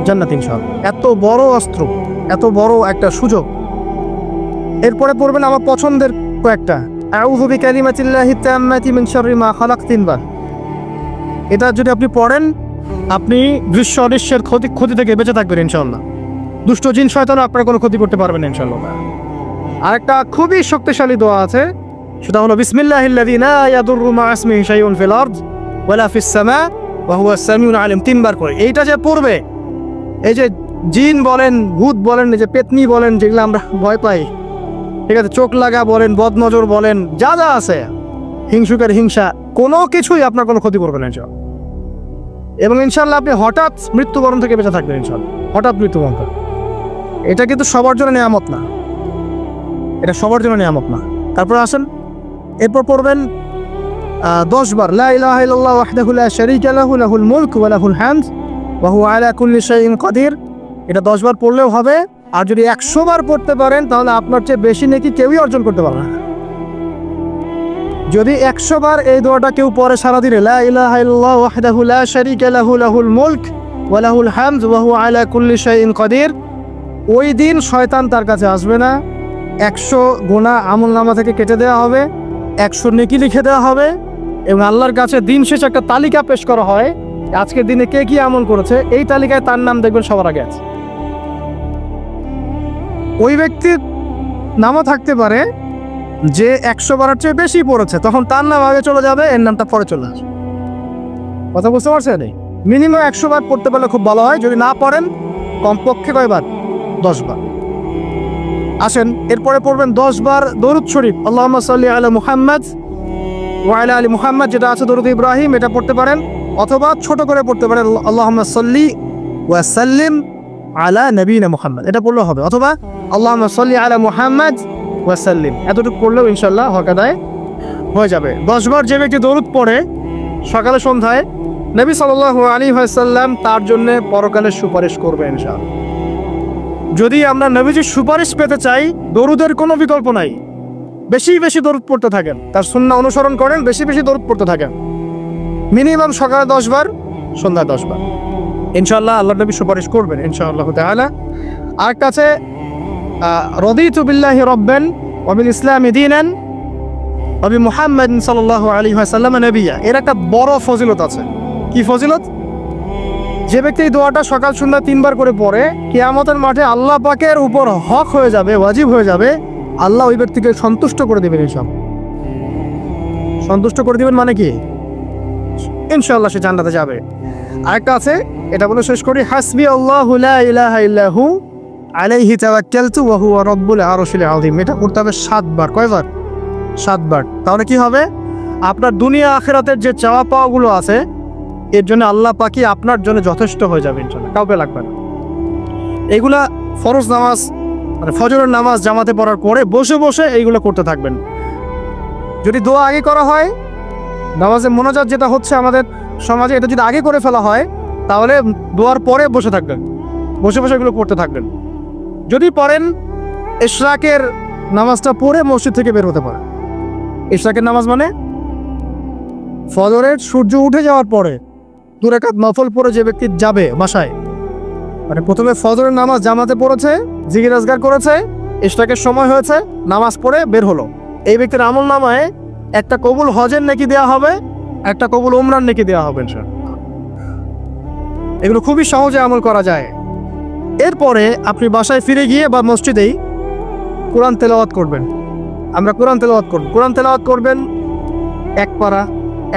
জান্নাত ইনশাআল্লাহ। এত বড় অস্ত্র, এত বড় একটা সুযোগ। এরপরে পড়বেন আমার পছন্দের কয়েকটা, আউযু বিকালিমাতিল্লাহি তাম্মাতি মিন শাররি মা খালাক 3 বার। এটা যদি আপনি পড়েন, আপনি দৃশ্য অদৃশ্যের ক্ষতি থেকে বেঁচে থাকবেন ইনশাআল্লাহ। দুষ্ট জিন শয়তানও আপনার কোনো ক্ষতি করতে পারবে না ইনশাআল্লাহ। আরেকটা খুবই শক্তিশালী দোয়া আছে, সেটা হলো বিসমিল্লাহিল্লাযী লা ইয়াদুররু মা ইসমিহি শাইউন ফিল আরদ ওয়ালা ফিস সামা ওয়া হুয়াস সামিউল আলিম। 3 বার করে এইটা যে পড়বে, এই যে জিন বলেন, ভূত বলেন, এই যে পেতনি বলেন, যেগুলো আমরা ভয় পাই, ঠিক আছে, চোখ লাগা বলেন, বদনজর বলেন, যা যা আছে, হিংসুকের হিংসা, কোনো কিছুই আপনার কোনো ক্ষতি করবে না ইনশাআল্লাহ। এবং ইনশাআল্লাহ আপনি হঠাৎ মৃত্যুবরণ থেকে বেঁচে থাকবেন ইনশাআল্লাহ। হঠাৎ মৃত্যুবরণ, এটা কিন্তু সবার জন্য নিয়ামত না, এটা সবার জন্য নিয়ামত না। তারপর আসেন, এরপর পড়বেন 10 বার লা ইলাহা ইল্লাল্লাহু ওয়াহদাহু লা শারীকা লাহু লাহুল মুলকু ওয়া লাহুল হামদ ওয়া হুয়া আলা কুল্লি শাইইন কাদির। এটা 10 বার পড়লেও হবে। আর যদি 100 বার পড়তে পারেন তাহলে আপনার চেয়ে বেশি নেকি কেউই অর্জন করতে পারবে না। যদি 100 বার এই দোয়াটা কেউ পড়ে সারাদিনে, লা ইলাহা ইল্লাল্লাহু ওয়াহদাহু লা শারীকা লাহু লাহুল মুলক ওয়া লাহুল হামদ ওয়া হুয়া আলা কুল্লি শাইইন কাদির, ওই দিন শয়তান তার কাছে আসবে না। 100 গুনাহ আমলনামা থেকে কেটে দেওয়া হবে, 100 নেকি লিখে দেওয়া হবে, এবং আল্লাহর কাছে দিন শেষে একটা তালিকা পেশ করা হয়, আজকের দিনে কে কি আমল করেছে, এই তালিকায় তার নাম দেখবেন সবার আগে আছে। ওই ব্যক্তির নামও থাকতে পারে যে 100 বারের চেয়ে বেশি পড়েছে, তখন তার নাম আগে চলে যাবে, এর নামটা পরে চলে আসবে। কথা বুঝতে পারছেন? মিনিমাম 100 বার পড়তে পারলে খুব ভালো হয়। যদি না পড়েন, কমপক্ষে কয়বার? 10 বার। আসেন, এরপরে পড়বেন 10 বার দরুদ শরীফ, আল্লাহুম্মা সাল্লি আলা মুহাম্মাদ ওয়া আলা আলি মুহাম্মাদ, যেটা আছে দরুদ ইব্রাহিম, এটা পড়তে পারেন, অথবা ছোট করে পড়তে পারেন আল্লাহুম্মা সাল্লি ওয়া সাল্লিম আলা নবিনা মুহাম্মদ, এটা পড়লেও হবে, অথবা আল্লাহুম্মা সাল্লি আলা মুহাম্মাদ ওয়া সাল্লিম, এতটুকু পড়লেও ইনশাআল্লাহ হক আদায় হয়ে যাবে। 10 বার যে ব্যক্তি দরুদ পড়ে সকালে সন্ধ্যায়, নবী সাল্লাল্লাহু আলাইহি ওয়াসাল্লাম তার জন্য পরকালে সুপারিশ করবে ইনশাআল্লাহ। যদি আমরা নবীজির সুপারিশ পেতে চাই, দরুদের কোনো বিকল্প নাই। বেশি বেশি দরুদ পড়তে থাকেন, তার সুন্নাহ অনুসরণ করেন, বেশি বেশি দরুদ পড়তে থাকেন। মিনিমাম সকালে 10 বার, সন্ধ্যায় 10 বার, ইনশাআল্লাহ আল্লাহ নবী সুপারিশ করবেন ইনশাআল্লাহ তাআলা। আর কাছে রাদিতু বিল্লাহি রাব্বান ওয়া বিল ইসলামি দীনান ওয়া বি মুহাম্মাদিন সাল্লাল্লাহু আলাইহি ওয়াসাল্লাম নবিয়্যা। এর একটা বড় ফজিলত আছে। কি ফজিলত? যে ব্যক্তি এই দোয়াটা সকাল সন্ধ্যা 3 বার করে পড়ে, কিয়ামতের মাঠে আল্লাহ পাকের উপর হক হয়ে যাবে, ওয়াজিব হয়ে যাবে, আল্লাহ ওই ব্যক্তিকে সন্তুষ্ট করে দেবেন। ইনশাআল্লাহ সন্তুষ্ট করে দিবেন মানে কি? ইনশাআল্লাহ সে জান্নাতে যাবে। আরেকটা আছে, এটা বলে শেষ করি। হাসবি আল্লাহু লা ইলাহা ইল্লাহু আলাইহি তাওয়াক্কালতু ওয়া হুয়া রাব্বুল আরশিল আযীম। এটা করতে হবে 7 বার। কয়বার? 7 বার। তাহলে কি হবে? আপনার দুনিয়া আখিরাতের যে চাওয়া পাওয়াগুলো আছে, এর জন্য আল্লাহ পাকই আপনার জন্য যথেষ্ট হয়ে যাবে ইনশাআল্লাহ, কাউকে লাগবে না। এগুলা ফরজ নামাজ মানে ফজরের নামাজ জামাতে পড়ার পরে বসে বসে এইগুলো করতে থাকবেন। যদি দোয়া আগে করা হয়, নামাজে মোনাজাত যেটা হচ্ছে আমাদের সমাজে, এটা যদি আগে করে ফেলা হয়, তাহলে দোয়ার পরে বসে থাকবেন, বসে বসে এগুলো করতে থাকবেন। যদি পড়েন, ইশরাকের নামাজটা পড়ে মসজিদ থেকে বের হতে পারে। ইশরাকের নামাজ মানে ফজরের সূর্য উঠে যাওয়ার পরে 2 রাকাত নফল পড়ে যে ব্যক্তি যাবে বাসায়, মানে প্রথমে ফজরের নামাজ জামাতে পড়েছে, জিকির আজকার করেছে, ইশরাকের সময় হয়েছে, নামাজ পড়ে বের হলো, এই ব্যক্তির আমল নামায় একটা কবুল হজের নেকি দেওয়া হবে, একটা কবুল উমরার নেকি দেওয়া হবে। এগুলো খুবই সহজে আমল করা যায়। এরপরে আপনি বাসায় ফিরে গিয়ে বা মসজিদেই কোরআন তেলাওয়াত করবেন। আমরা কোরআন তেলাওয়াত করব। কোরআন তেলাওয়াত করবেন 1 পারা,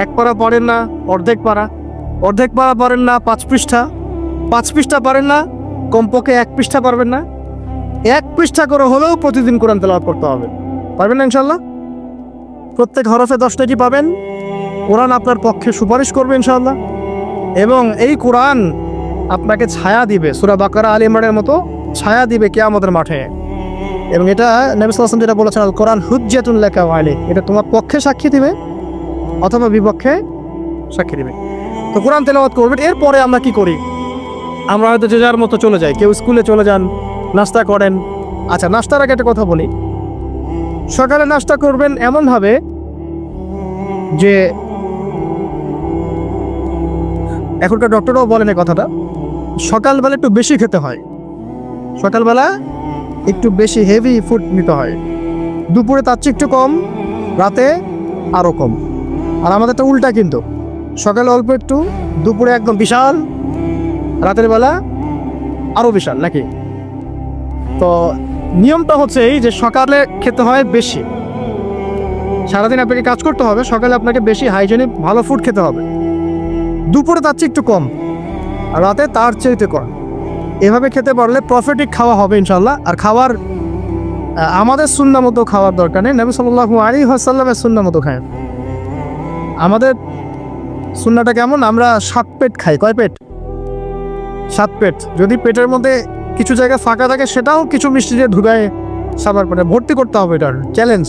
1 পারা পড়েন না অর্ধেক পারা, অর্ধেক পারা পারেন না 5 পৃষ্ঠা, 5 পৃষ্ঠা পারেন না কমপক্ষে 1 পৃষ্ঠা পারবেন না, 1 পৃষ্ঠা করে হলেও প্রতিদিন কোরআন তেলাওয়াত করতে হবে। পারবেন না ইনশাআল্লাহ? প্রত্যেক হরফে 10 নেকি পাবেন। কোরআন আপনার পক্ষে সুপারিশ করবে ইনশাআল্লাহ, এবং এই কোরআন আপনাকে ছায়া দিবে, সূরা বাকারা আলে ইমরানের মতো ছায়া দিবে কিয়ামতের মাঠে। এবং এটা নবী সাল্লাল্লাহু আলাইহি ওয়াসাল্লাম যেটা বলেছেন, আল কোরআন হুজ্জাতুন লাকা ওয়া আলাইক, এটা তোমার পক্ষে সাক্ষী দিবে অথবা বিপক্ষে সাক্ষী দিবে। তো কোরআন তেলাওয়াত করবেন। এরপরে আমরা কি করি? আমরা হয়তো যে যার মতো চলে যাই, কেউ স্কুলে চলে যান, নাস্তা করেন। আচ্ছা, নাস্তার আগে একটা কথা বলি। সকালে নাস্তা করবেন এমনভাবে যে, এখনকার ডক্টররাও বলেন এই কথাটা, সকালবেলা একটু বেশি খেতে হয়, সকালবেলা একটু বেশি হেভি ফুড নিতে হয়। দুপুরে তার চেয়ে একটু কম, রাতে আরও কম। আর আমাদেরটা উল্টা, কিন্তু সকালে অল্প একটু, দুপুরে একদম বিশাল, রাতের বেলা আরও বিশাল, নাকি? তো নিয়মটা হচ্ছে এই যে সকালে খেতে হয় বেশি, সারাদিন আপনাকে কাজ করতে হবে, সকালে আপনাকে বেশি হাইজেনিক ভালো ফুড খেতে হবে। দুপুরে তার চেয়ে একটু কম, আর রাতে তার চেয়ে কম। এভাবে খেতে পারলে প্রফিটিক খাওয়া হবে ইনশাল্লাহ। আর খাবার আমাদের সুন্নাহ মতো খাওয়ার দরকার নেই, নবী সাল্লাল্লাহু আলাইহি ওয়াসাল্লামের সুন্নাহ মতো খায়। আমাদের সুন্নাহটা কেমন? আমরা 7 পেট খাই। কয় পেট? 7 পেট। যদি পেটের মধ্যে কিছু জায়গা ফাঁকা থাকে, সেটাও কিছু মিষ্টি দিয়ে ঢুকায় সাবার করে ভর্তি করতে হবে। এটার চ্যালেঞ্জ,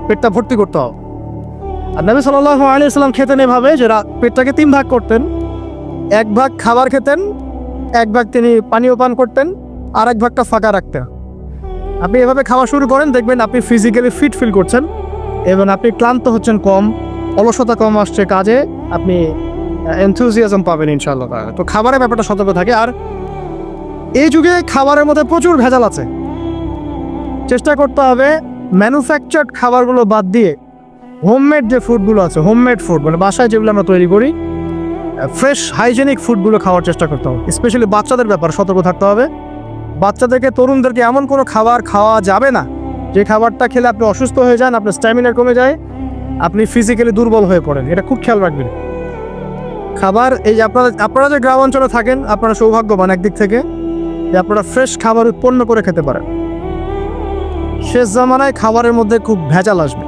পেটটা ভর্তি করতে হবে। আর নবী সাল্লাল্লাহু আলাইহি ওয়াসাল্লাম খেতেন এভাবে যে পেটটাকে 3 ভাগ করতেন। 1 ভাগ খাবার খেতেন, 1 ভাগ তিনি পানীয় পান করতেন, আর 1 ভাগটা ফাঁকা রাখতেন। আপনি এভাবে খাওয়া শুরু করেন, দেখবেন আপনি ফিজিক্যালি ফিট ফিল করছেন এবং আপনি ক্লান্ত হচ্ছেন কম, অলসতা কম আসছে কাজে, আপনি এনথুজিয়াজম পাবেন ইনশাআল্লাহ। তো খাবারের ব্যাপারটা সতর্ক থাকে। আর এই যুগে খাবারের মধ্যে প্রচুর ভেজাল আছে। চেষ্টা করতে হবে ম্যানুফ্যাকচার্ড খাবারগুলো বাদ দিয়ে হোমমেড যে ফুডগুলো আছে, হোমমেড ফুড মানে বাসায় যেগুলো আমরা তৈরি করি, ফ্রেশ হাইজেনিক ফুডগুলো খাওয়ার চেষ্টা করতে হবে। স্পেশালি বাচ্চাদের ব্যাপারে সতর্ক থাকতে হবে। বাচ্চাদেরকে, তরুণদেরকে এমন কোনো খাবার খাওয়া যাবে না যে খাবারটা খেলে আপনি অসুস্থ হয়ে যান, আপনার স্ট্যামিনা কমে যায়, আপনি ফিজিক্যালি দুর্বল হয়ে পড়েন। এটা খুব খেয়াল রাখবেন। খাবার, এই যে আপনারা যে গ্রাম অঞ্চলে থাকেন, আপনারা সৌভাগ্যবান একদিক থেকে যে আপনারা ফ্রেশ খাবার উৎপন্ন করে খেতে পারেন। শেষ জামানায় খাবারের মধ্যে খুব ভেজাল আসবে,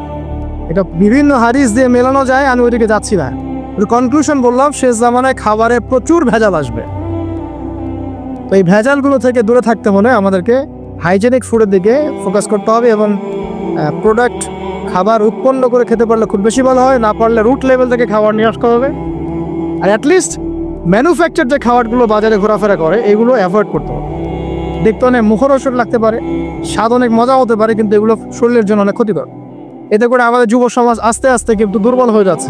এটা বিভিন্ন হাদিস দিয়ে মেলানো যায়, আমি ওইদিকে যাচ্ছি না। কনক্লুশন বললাম, শেষ জামানায় খাবারে প্রচুর ভেজাল আসবে। তো এই ভেজালগুলো থেকে দূরে থাকতে হলে আমাদেরকে হাইজেনিক ফুডের দিকে ফোকাস করতে হবে এবং প্রোডাক্ট খাবার উৎপন্ন করে খেতে পারলে খুব বেশি ভালো হয়। না পারলে রুট লেভেল থেকে খাবার নিয়ে আসতে হবে। আর অ্যাটলিস্ট ম্যানুফ্যাকচার যে খাবারগুলো বাজারে ঘোরাফেরা করে, এগুলো অ্যাভয়েড করতে হবে। দেখতে অনেক মুখরোচক লাগতে পারে, স্বাদ অনেক মজা হতে পারে, কিন্তু এগুলো শরীরের জন্য অনেক ক্ষতিকর। এতে করে আমাদের যুব সমাজ আস্তে আস্তে কিন্তু দুর্বল হয়ে যাচ্ছে।